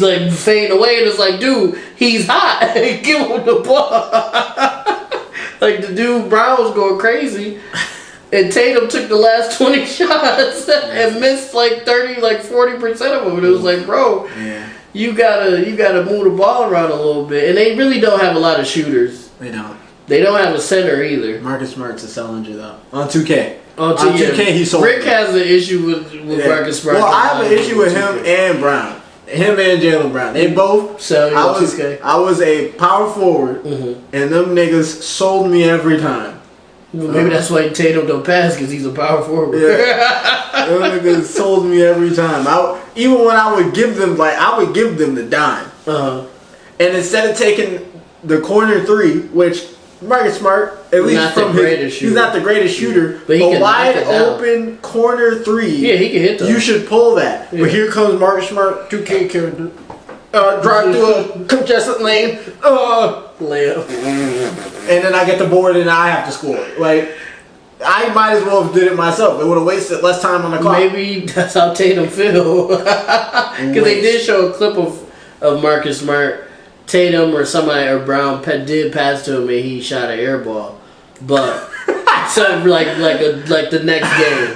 Like, fading away, and it's like, dude, he's hot. Give him the ball. Like, the dude, Brown, was going crazy. And Tatum took the last 20 shots and missed like 30, like 40% of them. And it was like, bro, you gotta move the ball around a little bit. And they really don't have a lot of shooters. They don't. They don't have a center either. Marcus Smart's a Salinger, though. On 2K. On 2K, he sold Rick has an issue with Marcus Smart. Well, I have an issue with him and Brown. Him and Jaylen Brown. They both. So I was a power forward, and them niggas sold me every time. Well, maybe that's why Tatum don't pass, because he's a power forward. Yeah. Them niggas sold me every time. Even when I would give them, I would give them the dime. And instead of taking the corner 3, which Marcus Smart, at least from he's not the greatest shooter, but a wide open corner 3. Yeah, he can hit those. You should pull that. Yeah. But here comes Marcus Smart, 2K character. Drive through a congested lane. Layup. And then I get the board and I have to score. Like, I might as well have did it myself. It would have wasted less time on the clock. Maybe that's how Tatum feel. Because they did show a clip of Marcus Smart. Tatum or somebody or Brown did pass to him and he shot an air ball, but so like the next game.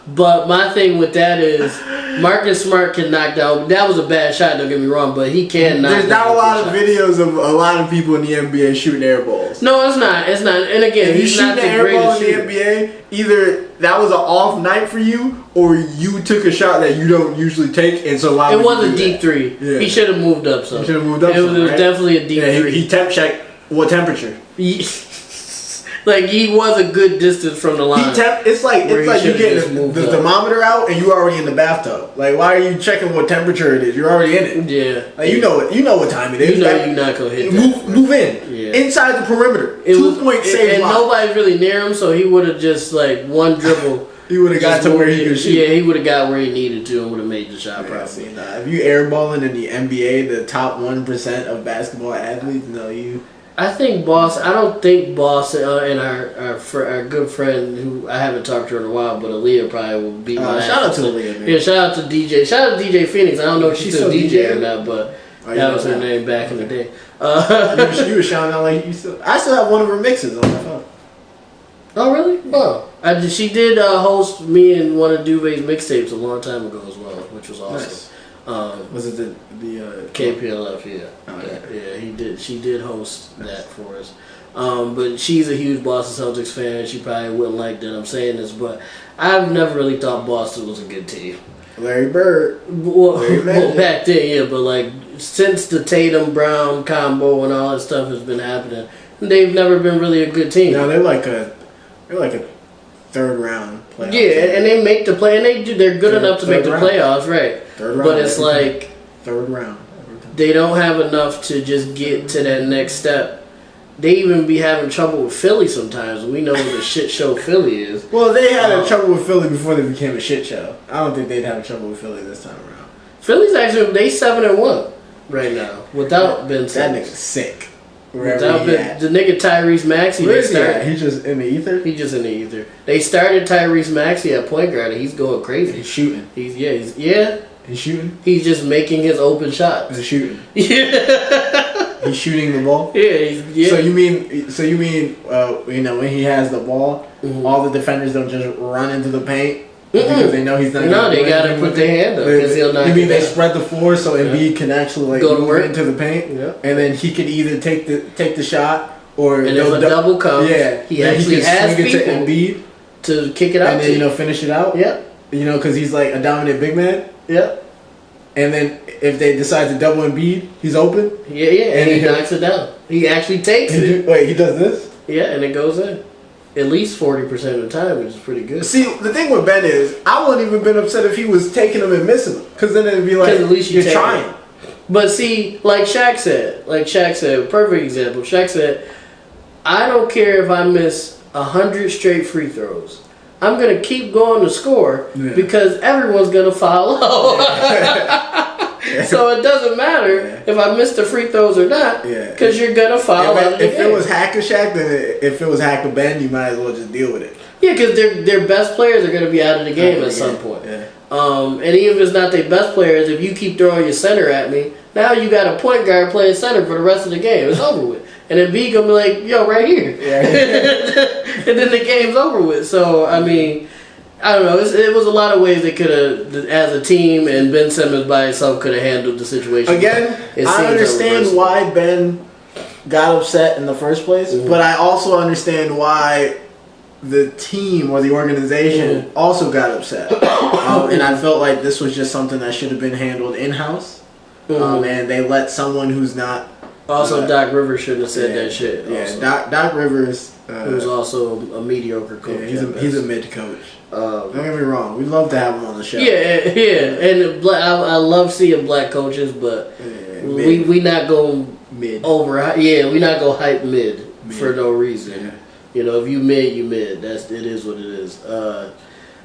But my thing with that is Marcus Smart can knock down. That was a bad shot. Don't get me wrong, but he can knock. There's not a lot of videos of a lot of people in the NBA shooting air balls. No, it's not. It's not. And again, if he's not the air ball in the shooter. NBA. Either that was an off night for you, or you took a shot that you don't usually take, and so why? It was a deep 3. Yeah. He should have moved up. So he should have moved up. It was definitely a deep 3. He temp checked what temperature. Like he was a good distance from the line. It's like you getting the thermometer out and you already in the bathtub. Like, why are you checking what temperature it is? You're already in it. Yeah. Like, you know what time it is. You know you're not gonna hit that. Move in. Yeah. Inside the perimeter. 2-point save. And nobody's really near him, so he would have just like one dribble. He would have got to where he could shoot. Yeah, he would have got where he needed to and would have made the shot probably. See, if you airballing in the NBA, the top 1% of basketball athletes, I think Boss. I don't think Boss and our good friend who I haven't talked to her in a while, but Aaliyah probably will beat my ass. Shout out to Aaliyah, man. Yeah, shout out to DJ. Shout out to DJ Phoenix. I don't know if she's still DJ or not, but that was her name back in the day. You were shouting out like you still. I still have one of her mixes on my phone. Oh really? Oh, she did host me and one of Duvet's mixtapes a long time ago as well, which was awesome. Nice. Was it the KPLF? Yeah. Oh, yeah. He did. She did host that for us. But she's a huge Boston Celtics fan. She probably wouldn't like that I'm saying this, but I've never really thought Boston was a good team. Larry Bird. Well, back then, yeah, but like since the Tatum Brown combo and all that stuff has been happening, they've never been really a good team. No, they're like a third round playoff. Yeah, and they make the play, and they're good enough to make the playoffs, right? Third round. But it's like third round. They don't have enough to just get to that next step. They even be having trouble with Philly sometimes. We know what a shit show Philly is. Well, they had trouble with Philly before they became a shit show. I don't think they'd have trouble with Philly this time around. Philly's actually 7-1 right now without Ben Simmons. That nigga's sick. The nigga Tyrese Maxey. Where is he at? He's just in the ether? He's just in the ether. They started Tyrese Maxey at point guard, and he's going crazy. He's shooting. He's shooting? He's just making his open shots. He's shooting. Yeah. He's shooting the ball? Yeah. So you mean when he has the ball, all the defenders don't just run into the paint? Because they know he's not. No, they gotta put their hand up because he'll not. You mean they spread the floor so Embiid can actually go to work into the paint, and then he can either take the shot or and if a double comes, he actually has swing it people to Embiid to kick it out, and then finish it out. Yeah, because he's like a dominant big man. Yeah, and then if they decide to double Embiid, he's open. Yeah, and he knocks it down. He actually takes it. Wait, he does this? Yeah, and it goes in. At least 40% of the time, which is pretty good. See, the thing with Ben is, I wouldn't even been upset if he was taking them and missing them, because then it'd be like, at least you're trying. But see, like Shaq said, perfect example. Shaq said, I don't care if I miss 100 straight free throws. I'm gonna keep going to score because everyone's gonna follow. So it doesn't matter if I miss the free throws or not, because you're gonna foul out of the game. If it was Hack or Shaq, then if it was Hack or Ben, you might as well just deal with it. Yeah, because their best players are gonna be out of the game at some point. Yeah. And even if it's not their best players, if you keep throwing your center at me, now you got a point guard playing center for the rest of the game. It's over with. And then B gonna be like, yo, right here. Yeah. And then the game's over with. So I mean, I don't know. It was a lot of ways they could have, as a team, and Ben Simmons by himself could have handled the situation. Again, I understand why Ben got upset in the first place, but I also understand why the team or the organization also got upset. And I felt like this was just something that should have been handled in-house. And they let someone who's not... Also, Doc Rivers shouldn't have said that shit. Yeah, Doc Rivers... who's also a mediocre coach. He's a mid-coach. Don't get me wrong. We'd love to have him on the show. Yeah. And I love seeing black coaches, but we not going mid over. Yeah, we not go hype mid for no reason. Yeah. If you mid, you mid. It is what it is.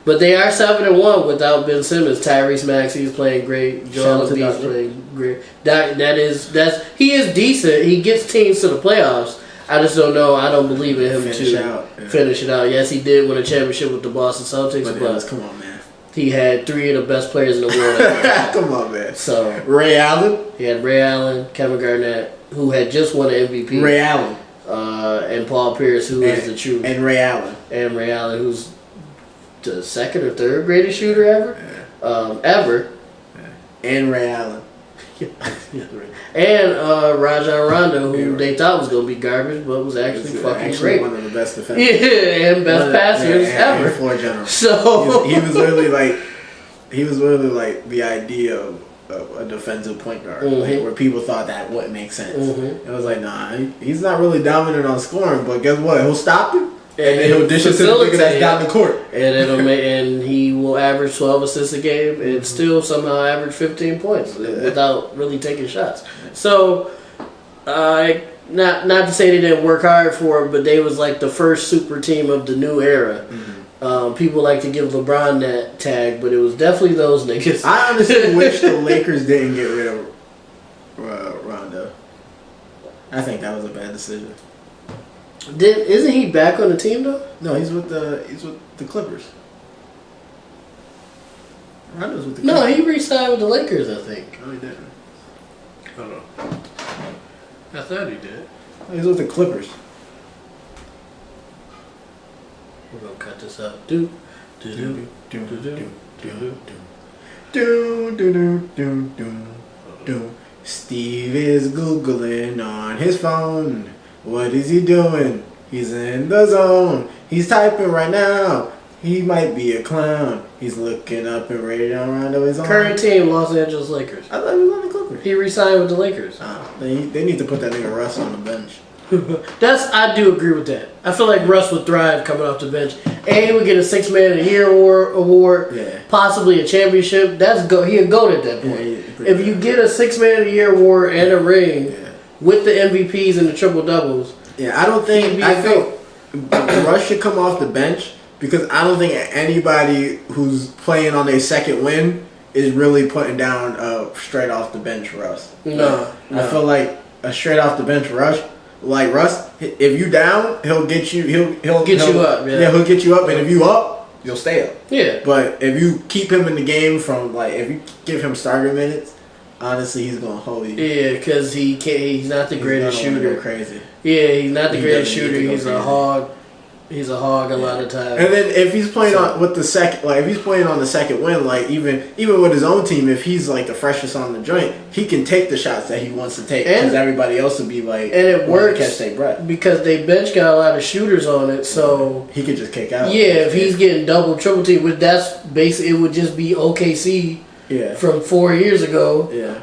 But they are 7-1 without Ben Simmons. Tyrese Maxey is playing great. Joel Embiid is playing great. He is decent. He gets teams to the playoffs. I just don't know. I don't believe in him finish it out. Yes, he did win a championship with the Boston Celtics, but come on, man. He had 3 of the best players in the world. Come on, man. So Ray Allen. He had Ray Allen, Kevin Garnett, who had just won an MVP. Ray Allen. And Paul Pierce, who is the truth. And Ray Allen. Who's the second or third greatest shooter ever. Ever. And Ray Allen. And Rajon Rondo, who they thought was going to be garbage, but was actually great. One of the best defenders. Yeah, and best passers ever. And floor general. So he was literally like the idea of a defensive point guard, where people thought that wouldn't make sense. It was like, nah, he's not really dominant on scoring, but guess what? He'll stop you. And then he'll dish it to the nigga that's down the court. And he will average 12 assists a game and still somehow average 15 points without really taking shots. So, not to say they didn't work hard for it, but they was like the first super team of the new era. People like to give LeBron that tag, but it was definitely those niggas. I honestly wish the Lakers didn't get rid of Rondo. I think that was a bad decision. Isn't he back on the team though? No, he's with the Clippers. Rondo's with the Clippers. No, he re-signed with the Lakers, I think. No, he didn't. Hold on. I thought he did. He's with the Clippers. We're gonna cut this out. Steve is Googling on his phone. What is he doing? He's in the zone. He's typing right now. He might be a clown. He's looking up and Rajon Rondo is on. Current team, Los Angeles Lakers. I thought he was on the Clippers. He re-signed with the Lakers. They need to put that nigga Russ on the bench. I do agree with that. I feel like Russ would thrive coming off the bench. And he would get a 6 Man of the Year award, possibly a championship. He'd go at that point. If you get a 6 Man of the Year award and a ring with the MVPs and the triple doubles, I think Russ should come off the bench because I don't think anybody who's playing on their second win is really putting down straight off the bench Russ. No. I feel like a straight off the bench Russ like Russ, if you down, he'll get you. He'll get you up. Yeah, he'll get you up, and if you up, you'll stay up. Yeah. But if you keep him in the game if you give him starter minutes, honestly, he's gonna hold you. Yeah, because he's not the greatest shooter. Crazy. Yeah, he's not the greatest shooter. He's a hog. He's a hog a lot of times. And then if he's playing on the second win, like even with his own team, if he's like the freshest on the joint, he can take the shots that he wants to take because everybody else would be like, and it works catch their breath because they bench got a lot of shooters on it, so he could just kick out. Yeah, if he's getting double, triple team, that's basically it would just be OKC. Yeah. From 4 years ago. Yeah.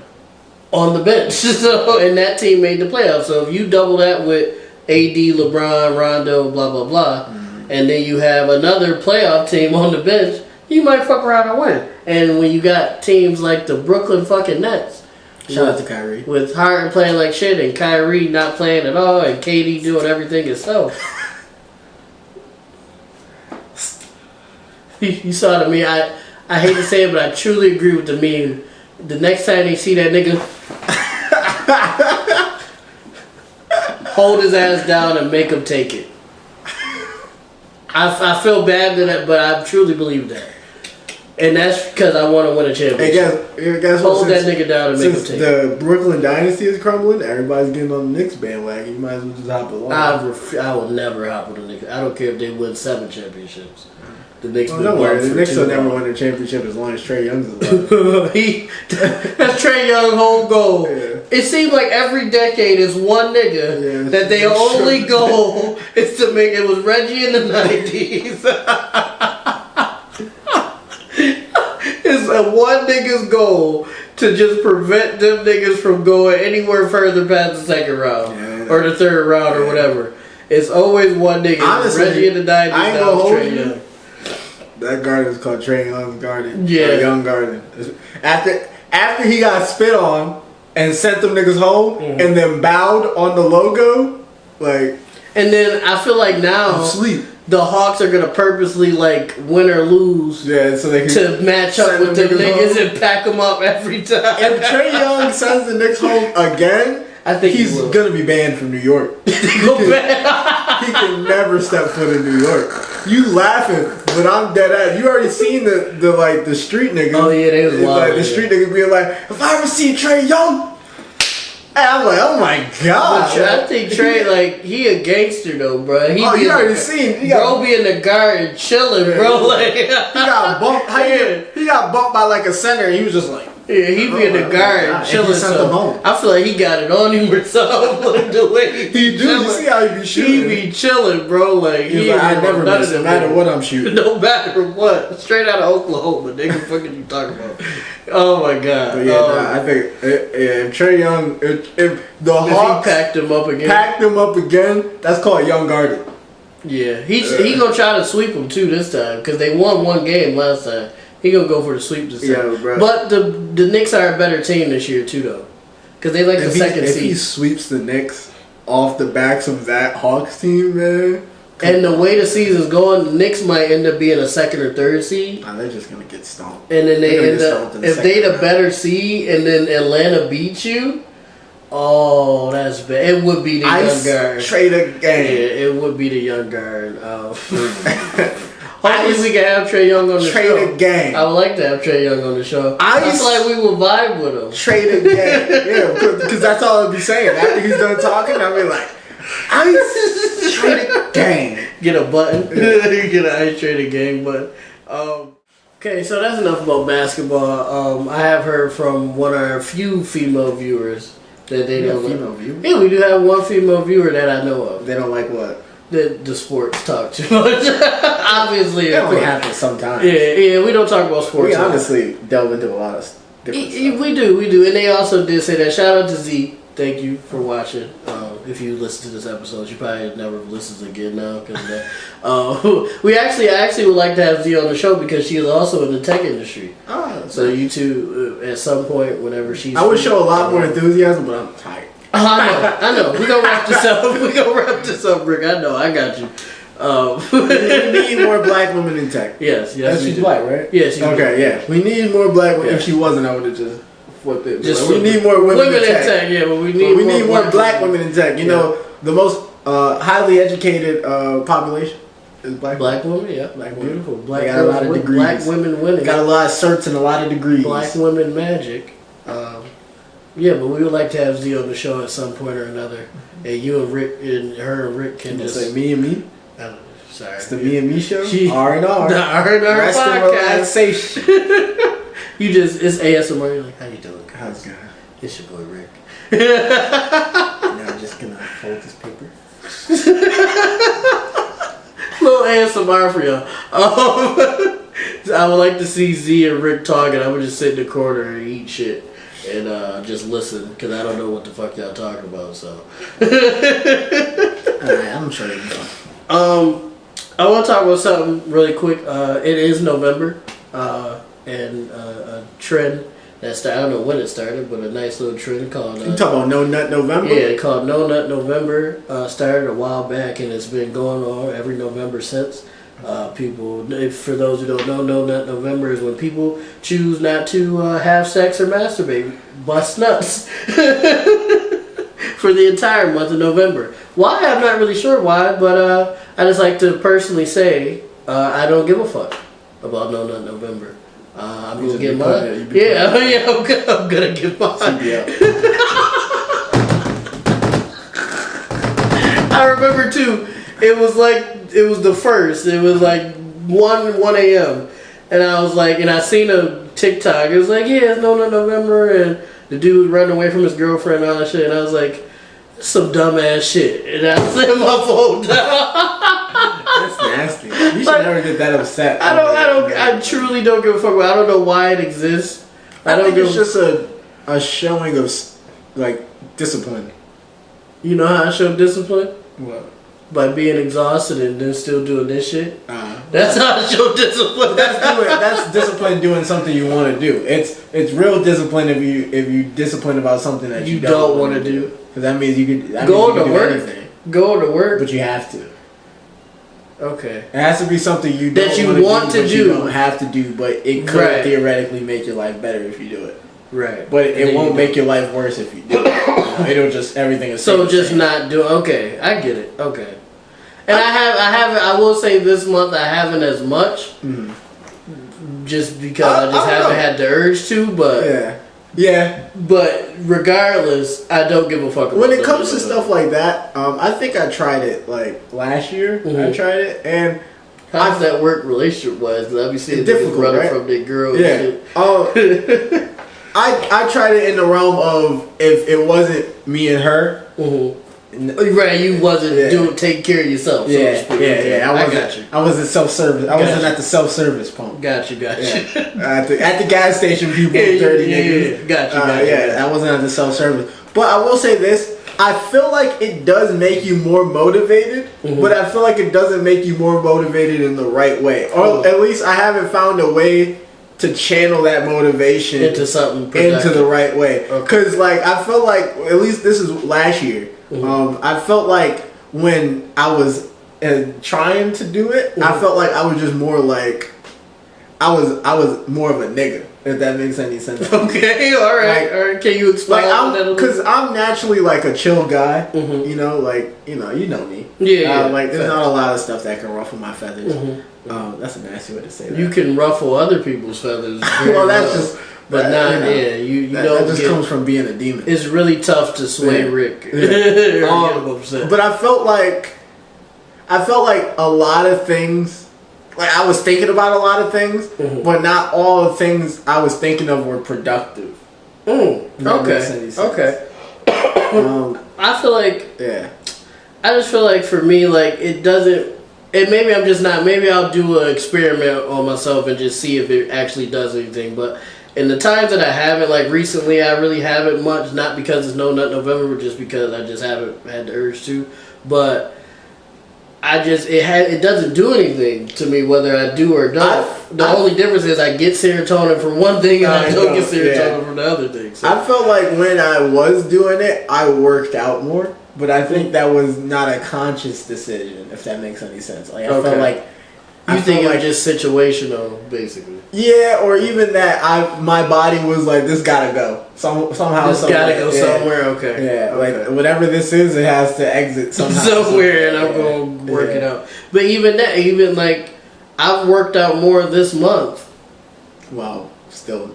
On the bench, and that team made the playoffs. So if you double that with AD, LeBron, Rondo, blah blah blah, and then you have another playoff team on the bench, you might fuck around and win. And when you got teams like the Brooklyn fucking Nets, shout out to Kyrie, with Harden playing like shit and Kyrie not playing at all, and KD doing everything himself. You saw the meme. I hate to say it, but I truly agree with the meme. The next time they see that nigga, hold his ass down and make him take it. I feel bad to that, but I truly believe that. And that's because I want to win a championship. Hey guys, hold that nigga down and make him take it. The Brooklyn dynasty is crumbling, everybody's getting on the Knicks bandwagon. You might as well just hop along. I will never hop with the Knicks. I don't care if they win 7 championships. The Knicks don't worry. The Knicks will never win a championship as long as Trae Young's alive. That's Trae Young's whole goal. Yeah. It seems like every decade is one nigga that their only goal is to make. It was Reggie in the 90s. It's a one nigga's goal to just prevent them niggas from going anywhere further past the second round or the third round or whatever. It's always one nigga. Honestly, Reggie in the 90s. I ain't gonna hold Trae you. Young. That garden is called Trae Young's Garden. Yeah. Young Garden. After he got spit on and sent them niggas home and then bowed on the logo, like. And then I feel like now the Hawks are gonna purposely like win or lose, so they can to match up with them niggas and pack them up every time. If Trae Young sends the Knicks home again, I think he's gonna be banned from New York. He can never step foot in New York. You laughing, but I'm dead ass. You already seen the street niggas. Oh yeah, they was wild. Like the street niggas being like, if I ever see Trae Young, and I'm like, oh my god. But I think Trae, like, he a gangster though, bro. You already seen. Bro be in the garden chilling, bro. Like he got bumped. He got bumped by like a center, and he was just like. Yeah, he be in the garden chilling. So I feel like he got it on him or something. Like the way he do. You see how he be shooting? He be chilling, bro. Like he's like, I never miss, no matter what I'm shooting. No matter what, straight out of Oklahoma, nigga. What fucking you talking about? Oh my god. But yeah, I think if Trae Young, if the Hawks packed him up again, that's called Young Garden. Yeah, he gonna try to sweep them too this time because they won one game last time. He gonna go for the sweep this time. Yeah, bro. But the Knicks are a better team this year too, though, because they the second seed. If he sweeps the Knicks off the backs of that Hawks team, man. And the way the season's going, the Knicks might end up being a second or third seed. Nah, they're just gonna get stomped. And then they end up if they the better seed, and then Atlanta beats you. Oh, that's bad. It would be the young guard. Trade a game. Yeah, it would be the young guard. Hopefully we can have Trae Young on the show. Trade a game. I would like to have Trae Young on the show. I feel like we will vibe with him. Trade a game. Yeah, because that's all I'll be saying. After he's done talking, I'll be like, ice trade a game. Get a button. Get an ice trade a game button. Okay, so that's enough about basketball. I have heard from one of our few female viewers that they don't like. Female viewer? Yeah, we do have one female viewer that I know of. They don't like what? The sports talk too much. Obviously, it only happens sometimes. Yeah, we don't talk about sports. We honestly delve into a lot of different stuff. We do, and they also did say that. Shout out to Z. Thank you for watching. If you listen to this episode, you probably never listens again now because I actually would like to have Z on the show because she is also in the tech industry. Oh, so you two, at some point, whenever she's, I would show a lot more enthusiasm, but I'm tired. I know. We're gonna wrap this up. Rick. I know. I got you. We need more black women in tech. Yes. She's black, right? Yeah, she's black. Okay, yeah. We need more black women. If she wasn't, I would have just flipped it. We need more women in tech. Yeah, but we need more black women in tech. You know, the most highly educated population is black women. Yeah, black women. Beautiful. Black they got a lot of degrees. Black women winning. Got a lot of certs and a lot of degrees. Black women magic. Yeah, but we would like to have Z on the show at some point or another. And you and Rick and Rick can just say me and me. Sorry, it's the me and me show. R&R. The R&R Rest podcast. and relaxation. It's ASMR. You're like, how you doing? How's good? It's your boy Rick. Now I'm just gonna fold this paper. Little ASMR for y'all. I would like to see Z and Rick talking. I would just sit in the corner and eat shit and just listen because I don't know what the fuck y'all talking about. So, alright, I'm sure you know. I want to talk about something really quick. It is November, and a trend that started. I don't know when it started, but a nice little trend called. You talking about No Nut November? Yeah, called No Nut November. Started a while back, and it's been going on every November since. People, for those who don't know, No Nut November is when people choose not to have sex or masturbate, bust nuts, for the entire month of November. Why? I'm not really sure why, but I just like to personally say I don't give a fuck about No Nut November. I'm gonna get mine. I'm gonna get mine. I remember too. It was the first. It was like 1 a.m. And I was like, and I seen a TikTok. It was like, yeah, it's No Nut November, and the dude running away from his girlfriend and all that shit. And I was like, some dumbass shit. And I set my phone down. That's nasty. You should never get that upset. I truly don't give a fuck. I don't know why it exists. I think it's just a showing of like discipline. You know how I show discipline? What? By being exhausted and then still doing this shit. That's how I show discipline. That's discipline doing something you want to do. It's real discipline if you discipline about something that you don't want to do. Because that means you could go to work. Go to work, but you have to. Okay. It has to be something you want to do. You don't have to do, but it could theoretically make your life better if you do it. Right. But it won't make your life worse if you do it. It'll just everything is so just not do. Okay, I get it. Okay. And I will say this month I haven't as much, just because I haven't had the urge to. But yeah. But regardless, I don't give a fuck. When it comes to stuff like that, I think I tried it like last year. I tried it, and how does that work relationship wise? Because I be seeing difficult running right? from their girl. And shit. I tried it in the realm of if it wasn't me and her. Right, you wasn't taking care of yourself. Yeah. I got you. I wasn't self-service. I wasn't at the self-service pump. Got you. Yeah. at the gas station, people dirty niggas. Got you. I wasn't at the self-service. But I will say this: I feel like it does make you more motivated, but I feel like it doesn't make you more motivated in the right way. Or at least I haven't found a way to channel that motivation into something productive. Into the right way. Because I felt like, at least this is last year. I felt like when I was trying to do it, I felt like I was just more like I was more of a nigga. If that makes any sense. Okay, all right. Can you explain that? Because I'm naturally like a chill guy. You know me. Yeah. There's not a lot of stuff that can ruffle my feathers. That's a nasty way to say that. You can ruffle other people's feathers. Well, that's just. But you don't. That just comes from being a demon. It's really tough to sway Rick. But I felt like a lot of things. Like I was thinking about a lot of things, but not all the things I was thinking of were productive. Okay. I feel like I just feel like for me, it doesn't. And maybe I'm just not. Maybe I'll do an experiment on myself and just see if it actually does anything. But in the times that I haven't, recently, I really haven't much. Not because it's No Nut November, but just because I just haven't had the urge to. But it doesn't do anything to me whether I do or don't. The only difference is I get serotonin from one thing and I don't get serotonin from the other thing. So. I felt like when I was doing it, I worked out more. But I think that was not a conscious decision, if that makes any sense. I felt like... You think it was just situational, basically. Yeah, or even that my body was like, this gotta go. Somehow. This gotta go somewhere, okay. Yeah, like whatever this is, it has to exit somehow. Somewhere, and I'm going to work it out. But even like, I've worked out more this month. Wow, still.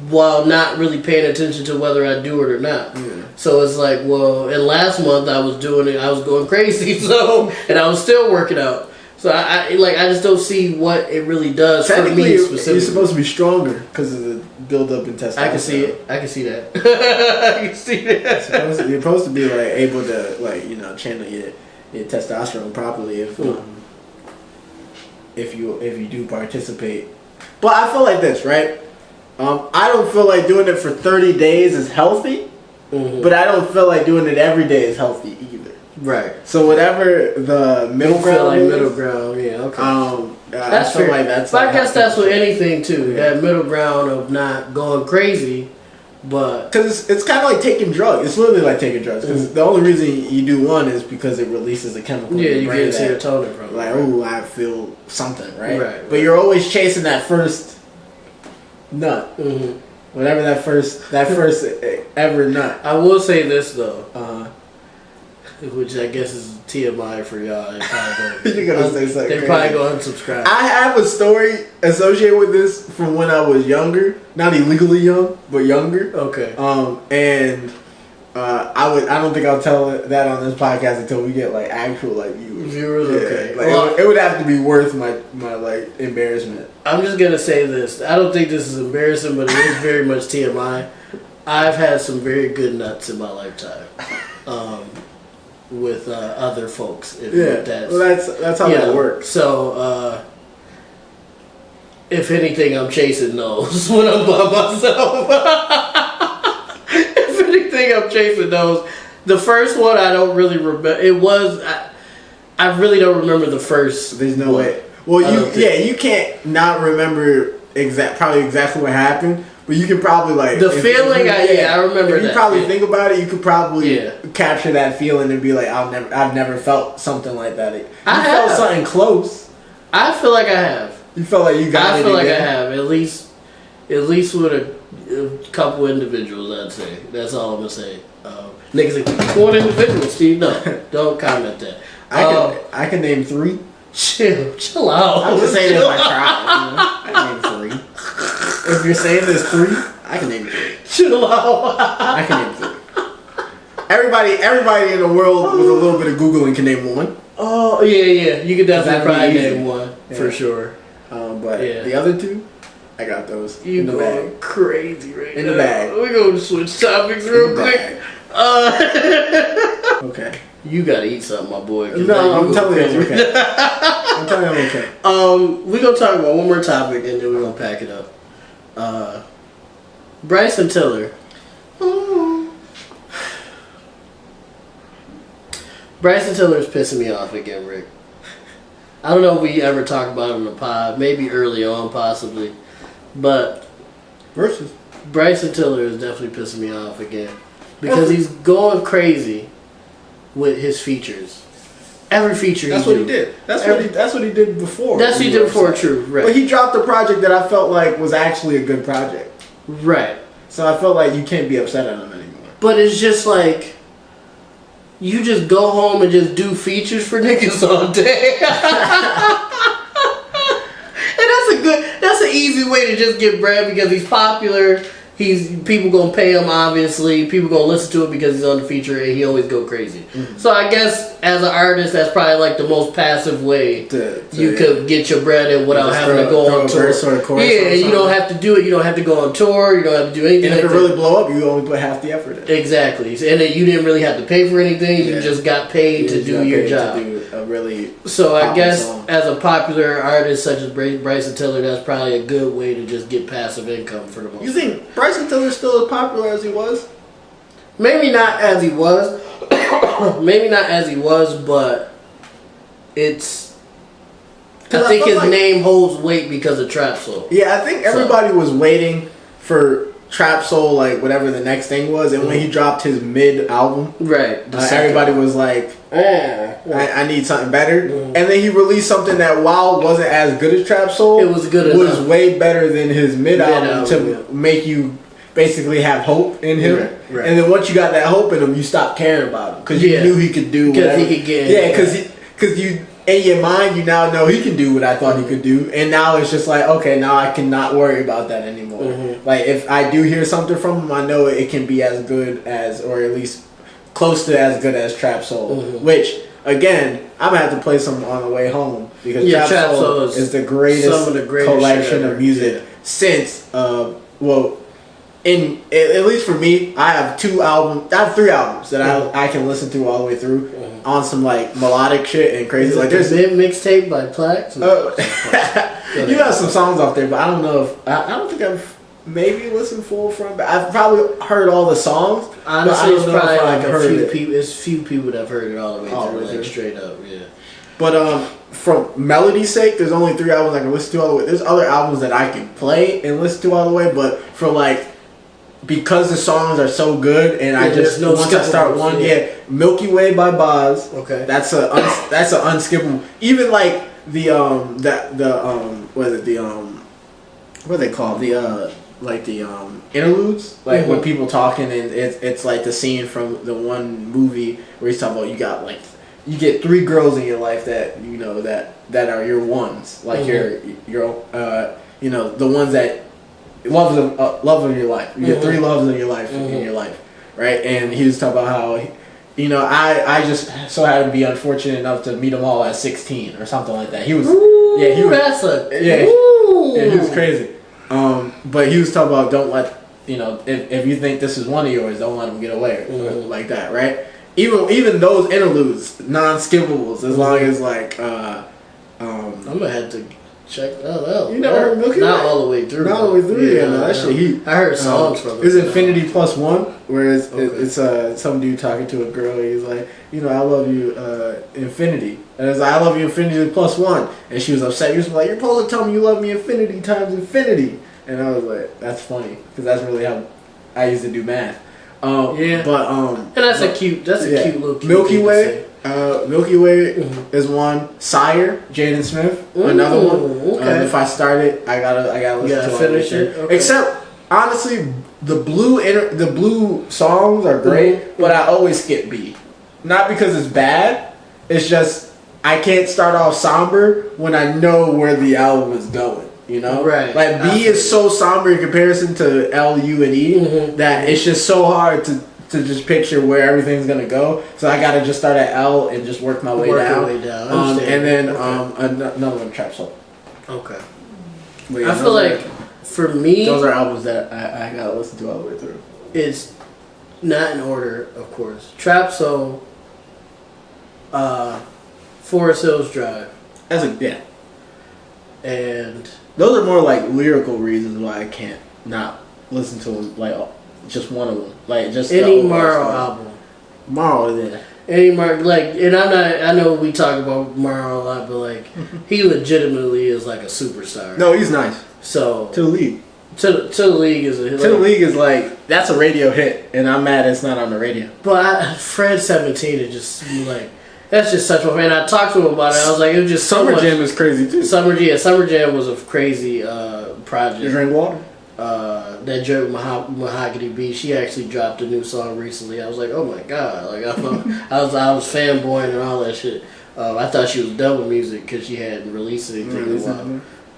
While not really paying attention to whether I do it or not. Yeah. So it's like, well, and last month I was doing it, I was going crazy, so, and I was still working out. So I just don't see what it really does for me specifically. You're supposed to be stronger because of the buildup in testosterone. I can see it. I can see that. I can see that. You're supposed to be like able to channel your testosterone properly if you do participate. But I feel like this, right? I don't feel like doing it for 30 days is healthy, but I don't feel like doing it every day is healthy either. Right. So whatever the middle ground is. Middle ground, yeah, okay. That's fair. Like that's but like I guess that's with anything too. Yeah. That middle ground of not going crazy, but because it's kind of like taking drugs. It's literally like taking drugs. Because the only reason you do one is because it releases a chemical. Yeah, in you your get brain serotonin from it. like, oh, I feel something, right? Right. But you're always chasing that first nut. Whatever that first ever nut. I will say this though, which I guess is TMI for y'all. You're gonna say something. They're probably gonna unsubscribe. I have a story associated with this from when I was younger, not illegally young, but younger. Okay. And I don't think I'll tell that on this podcast until we get like actual like viewers. Okay. Like, it would have to be worth my like embarrassment. I'm just gonna say this. I don't think this is embarrassing, but it is very much TMI. I've had some very good nuts in my lifetime. With other folks. That's how that works. So, if anything, I'm chasing those when I'm by myself. If anything, I'm chasing those. The first one, I don't really remember. It was, I really don't remember the first. There's no way. Well, you can't not remember probably exactly what happened. But you can probably like the feeling. I remember. If you probably think about it, you could probably capture that feeling and be like, I've never felt something like that. I felt something close. I feel like I have. You felt like you got it. I feel like I have at least with a couple individuals. I'd say that's all I'm gonna say. Niggas like one individual, Steve. No, don't comment that. I can name 3. Chill out. I was saying if I tried. I can name 3. If you're saying there's 3, I can name 3. Chill out. I can name 3. Everybody in the world with a little bit of Googling can name 1. Oh yeah. You could definitely probably name 1 for sure. But the other 2, I got those. You in the going bag. Crazy right now. In the bag. We're gonna switch topics real quick. Okay. You gotta eat something, my boy. No, I'm telling you it's okay. I'm telling you I'm okay. We're gonna talk about one more topic and then we're gonna pack it up. Bryson Tiller. Bryson Tiller is pissing me off again, Rick. I don't know if we ever talked about it on the pod. Maybe early on, possibly. But Versus Bryson Tiller is definitely pissing me off again. Because he's going crazy with his features. Every feature That's what he did. That's what he did before. That's what he did before, true. Right. But he dropped a project that I felt like was actually a good project. Right. So I felt like you can't be upset at him anymore. But it's just like, you just go home and just do features for niggas all day. And that's an easy way to just get bread because he's popular. People gonna pay him, obviously. People gonna listen to it because he's on the feature and he always go crazy. Mm-hmm. So I guess as an artist, that's probably like the most passive way you could get your bread in without having to go on tour. Yeah, you don't have to do it. You don't have to go on tour. You don't have to do anything. And if it really blow up, you only put half the effort in. Exactly. And then you didn't really have to pay for anything. You just got paid to do your job. To do a really so I guess as a popular artist such as Bryson Tiller, that's probably a good way to just get passive income for the most. You think Bryson Tiller still as popular as he was? Maybe not as he was. Maybe not as he was, but it's. I think his name holds weight because of Trap Soul. Yeah, I think everybody was waiting for trap soul, like whatever the next thing was, and when he dropped his mid album, right, everybody was like, I need something better. And then he released something that, while wasn't as good as trap soul, it was good was way better than his mid album to make you basically have hope in him. Right. And then once you got that hope in him, you stopped caring about him because you knew he could do whatever. Because he could get because you, in your mind, you now know he can do what I thought he could do, and now it's just like, okay, now I cannot worry about that anymore. Like, if I do hear something from him, I know it can be as good as, or at least close to as good as trap soul. Which, again, I'm gonna have to play some on the way home because trap soul is the greatest collection of music since at least for me, I have 3 albums that I can listen to all the way through on some like melodic shit and crazy. Like there's a mixtape by Plax. You got some songs off there, but I don't know if I don't think I've maybe listened full from. But I've probably heard all the songs. Honestly, it's probably like a few people. It's few people that have heard it all the way through, like straight up. Yeah. But from melody's sake, there's only 3 albums I can listen to all the way. There's other albums that I can play and listen to all the way, but for like, because the songs are so good, and I just once I start one, Milky Way by Boz. Okay, that's a unskippable. Even like what are they called? Interludes, like when people talking, and it's like the scene from the one movie where he's talking about you get 3 girls in your life that you know that are your ones, like your the ones that love of your life. You get 3 loves of your life in your life, right? And he was talking about how, I just so happened to be unfortunate enough to meet them all at 16 or something like that. He was, he was crazy. But he was talking about, don't let, if you think this is one of yours, don't let them get away like that, right? Even those interludes, non-skippables, as long as like, I'm gonna have to check that out. You never heard Milky Way? Not all the way through. Not all the way through. Yeah, that shit. I heard songs from it. It's Infinity Plus One, where it's some dude talking to a girl. He's like, I love you, infinity. And it's like, I love you, infinity plus 1. And she was upset. He was like, you're supposed to tell me you love me infinity times infinity. And I was like, that's funny, because that's really how I used to do math. And that's a cute little Milky Way. Milky Way is one. Sire, Jaden Smith, another one. Okay. If I start it, I gotta listen to finish it. Okay. Except, honestly, the blue songs are great, but I always skip B. Not because it's bad. It's just I can't start off somber when I know where the album is going. Right? Like B is so somber in comparison to L, U, and E that it's just so hard to just picture where everything's gonna go. So I gotta just start at L and just work my way down. And then another one, Trap Soul. Okay. I feel like for me, those are albums that I gotta listen to all the way through. It's not in order, of course. Trap Soul, Forest Hills Drive. And those are more like lyrical reasons why I can't not listen to them. Like just one of them, like just any Morrow album. Morrow, Any Morrow, and I know we talk about Morrow a lot, but like he legitimately is like a superstar. No, he's nice. So to the league, to the league is the league is like that's a radio hit, and I'm mad it's not on the radio. But Fred 17 is just like. That's just such a fan. I talked to him about it. I was like, it was just Summer Jam is crazy too. Summer Jam was a crazy project. You drink water? That joke Mahogany B. She actually dropped a new song recently. I was like, oh my god! Like I was fanboying and all that shit. I thought she was done with music because she hadn't released anything in a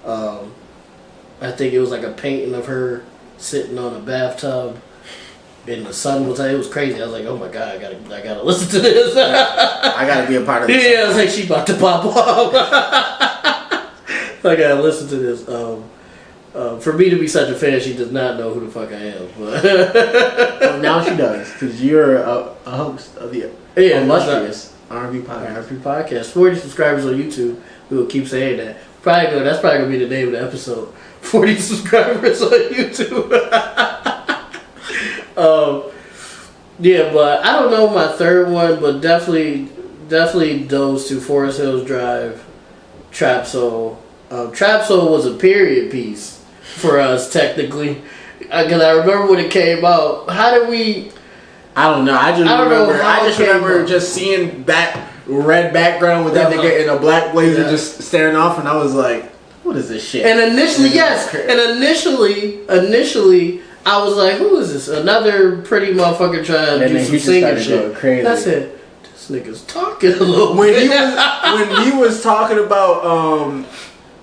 while. I think it was like a painting of her sitting on a bathtub. And the sun was it was crazy. I was like, oh my god, I gotta listen to this. I gotta be a part of this. Yeah, I was like, she about to pop off. I gotta listen to this. For me to be such a fan, she does not know who the fuck I am. But well, now she does, because you're a host of the illustrious R&P Podcast. R&P Podcast. 40 subscribers on YouTube. We will keep saying that. That's probably gonna be the name of the episode. 40 subscribers on YouTube. But I don't know my third one, but definitely those two: Forest Hills Drive, Trap Soul. Trap Soul was a period piece for us technically, Because I remember when it came out. How did we? I don't know. I just remember just seeing that red background with that nigga in a black blazer just staring off, and I was like, "What is this shit?" And initially, initially, I was like, "Who is this? Another pretty motherfucker trying to do some singing shit?" Crazy. I said, "This nigga's talking a little when bit." when he was talking about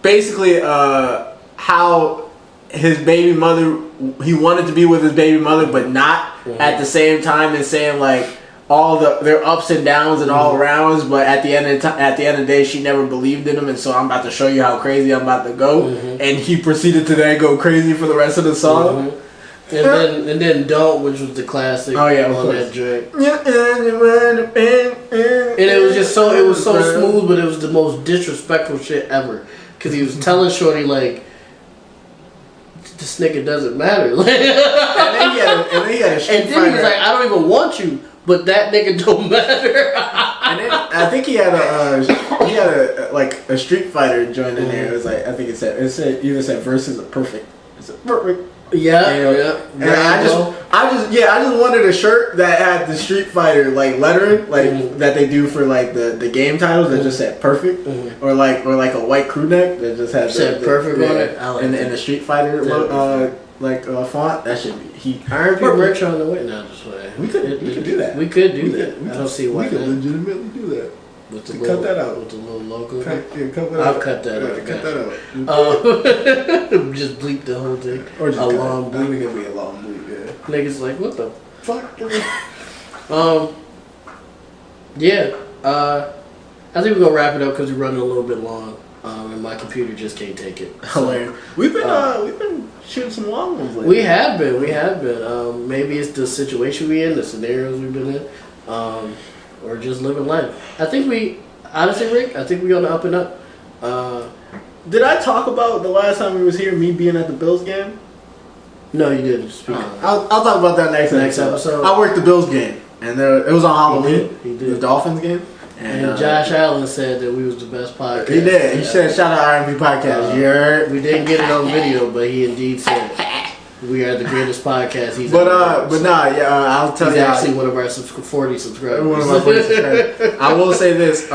basically how his baby mother, he wanted to be with his baby mother, but not at the same time, and saying like all their ups and downs and all arounds, but at the end of the day, she never believed in him, and so I'm about to show you how crazy I'm about to go, and he proceeded to then go crazy for the rest of the song. And then Don't, which was the classic. Oh yeah, on that joint. And it was just so smooth, but it was the most disrespectful shit ever. Because he was telling Shorty like, this nigga doesn't matter. And then he had a street and then he was like, I don't even want you, but that nigga don't matter. And then I think he had a Street Fighter joint in there. It was like, I think it said either said versus or perfect. It's perfect. Yeah. And I just wanted a shirt that had the Street Fighter like lettering, like that they do for like the game titles that just said perfect, or like a white crew neck that just had said perfect on it. I like and the Street Fighter font. That should be R&P merch on the way now. This way we could do that. We could do that. I don't see why we could legitimately do that. Cut that out with the little logo. I'll cut that out. Cut that out. Just bleep the whole thing. Or just a long bleep. It could be a long bleep. Yeah. Niggas like, what the fuck? Yeah. I think we're gonna wrap it up because we're running a little bit long, and my computer just can't take it. Hilarious. We've been shooting some long ones lately. We have been. Maybe it's the situation we in, the scenarios we've been in. Or just living life. I think honestly, Rick, I think we on the up and up. Did I talk about the last time we was here, me being at the Bills game? No, you didn't. I'll talk about that next episode. I worked the Bills game, and it was on Halloween. He did. The Dolphins game. And Josh Allen said that we was the best podcast. He did. He said, "Shout out R&P Podcast." You heard? We didn't get it on video, but he indeed said we are the greatest podcast he's ever heard. I'll tell you. He's actually one of our 40 subscribers. One of my 40 subscribers. I will say this: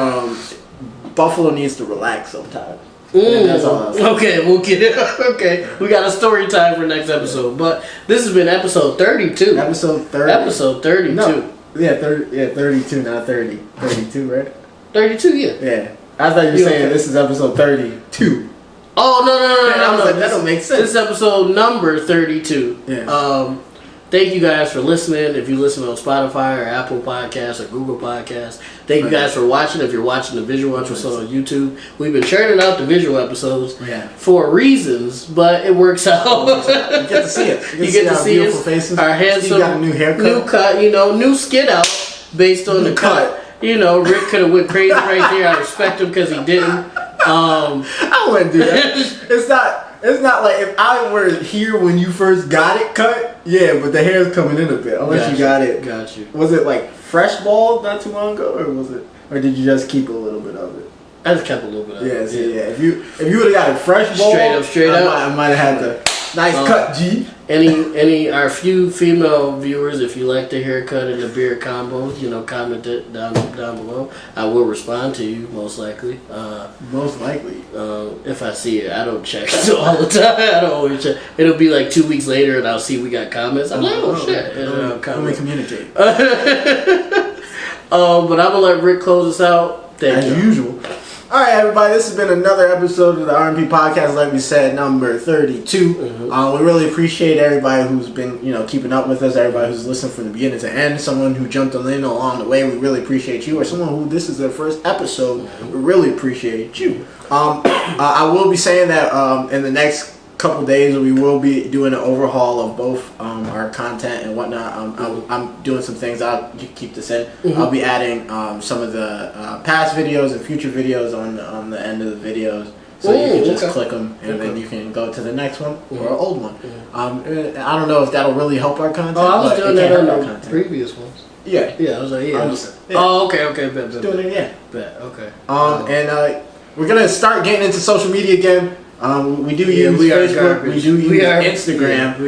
Buffalo needs to relax sometime. That's all. Okay, we'll get it. Okay, we got a story time for next episode. But this has been episode 32. Episode 30. Episode 32. No. Yeah, 32, not 30. 32, right? 32, yeah. Yeah. I thought you were saying this is episode 32. Oh, no. I was like, that don't make sense. This is episode number 32. Yeah. Thank you guys for listening. If you listen on Spotify or Apple Podcasts or Google Podcasts, thank you guys for watching. If you're watching the visual episode on YouTube, we've been churning out the visual episodes for reasons, but it works out. You get to see it. You get to see us. Faces. Our handsome, got a new haircut. New cut, new skid out based on the cut. Rick could have went crazy right there. I respect him because he didn't. I wouldn't do that. It's not like if I were here when you first got it cut, but the hair's coming in a bit. Unless you got it. Got you. Was it like fresh bald not too long ago, or did you just keep a little bit of it? I just kept a little bit of it. Yeah. If you would have got it fresh bald, straight up, I might have had the nice cut, G. Our few female viewers, if you like the haircut and the beard combos, comment it down below. I will respond to you most likely. Most likely. If I see it, I don't check all the time. I don't always check. It'll be like 2 weeks later, and I'll see we got comments. I'm like, oh shit. Let me communicate. But I'm gonna let Rick close us out. As usual. All right, everybody. This has been another episode of the R&P Podcast. Like we said, number 32. We really appreciate everybody who's been, keeping up with us. Everybody who's listened from the beginning to end. Someone who jumped in along the way. We really appreciate you. Or someone who this is their first episode. We really appreciate you. I will be saying that in the next couple days we will be doing an overhaul of both our content and whatnot. I'm doing some things. I'll keep this in. I'll be adding some of the past videos and future videos on the end of the videos, so you can just click them and then you can go to the next one or an old one. I don't know if that'll really help our content. Oh, I was doing that on the previous ones. Yeah, I was like, Oh, okay, bet. Doing it again. Bet, okay. And we're gonna start getting into social media again. We do use Facebook. We do use Instagram.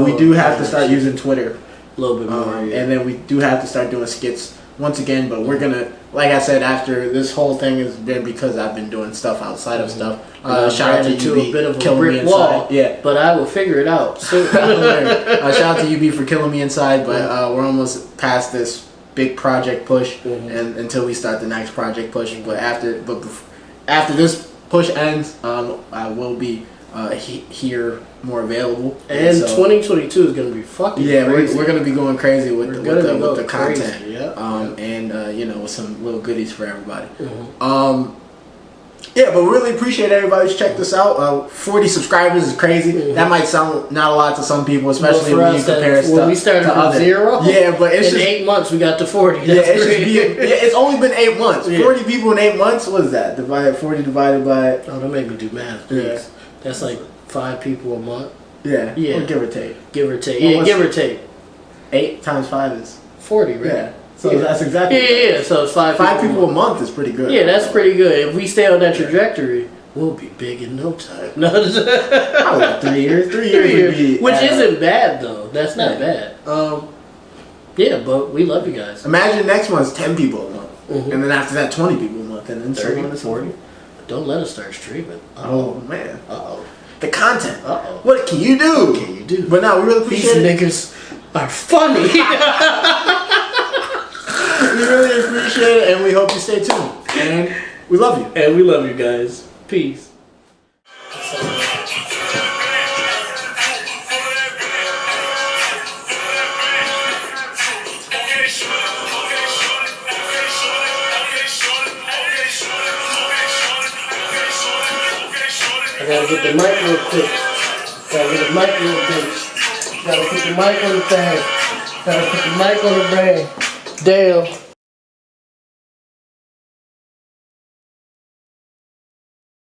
We do have to start using Twitter. A little bit more. And then we do have to start doing skits once again. But we're gonna, like I said, after this whole thing has been because I've been doing stuff outside of stuff. Shout out to UB, a bit of a killing brick me inside. wall. Yeah, but I will figure it out. So shout out to UB for killing me inside. But we're almost past this big project push, and until we start the next project push. But after this push ends, I will be here more available. And so, 2022 is going to be fucking crazy. We're going to be going crazy with the content. Crazy, yeah. And with some little goodies for everybody. Yeah, but we really appreciate everybody who's checked us out. 40 subscribers is crazy. That might sound not a lot to some people, especially when you compare us when we started from 0. Yeah, but it's in just 8 months we got to 40. It's only been 8 months. 40 people in 8 months. What is that? 40 divided by. Oh, don't make me do math, please. Yeah. That's like 5 people a month. Yeah. Yeah. Or give or take. Give or take. Yeah, give or take. 8 times 5 is 40, right? Yeah. So that's exactly. Yeah. So it's 5 people a month is pretty good. Yeah, that's pretty good. If we stay on that trajectory, we'll be big in no time. No, probably like 3 years. 3 years would be, which isn't bad though. That's not bad. Yeah, but we love you guys. Imagine next month's 10 people a month, and then after that 20 people a month, and then 30, 40. Don't let us start streaming. Oh man. Uh-oh. The content. Uh-oh. What can you do? What can you do? But no, we really appreciate These niggas are funny. We really appreciate it, and we hope you stay tuned. And we love you. And we love you guys. Peace. I gotta get the mic real quick. Gotta get the mic real quick. Gotta put the mic on the thing. Gotta put the mic on the brain. Damn.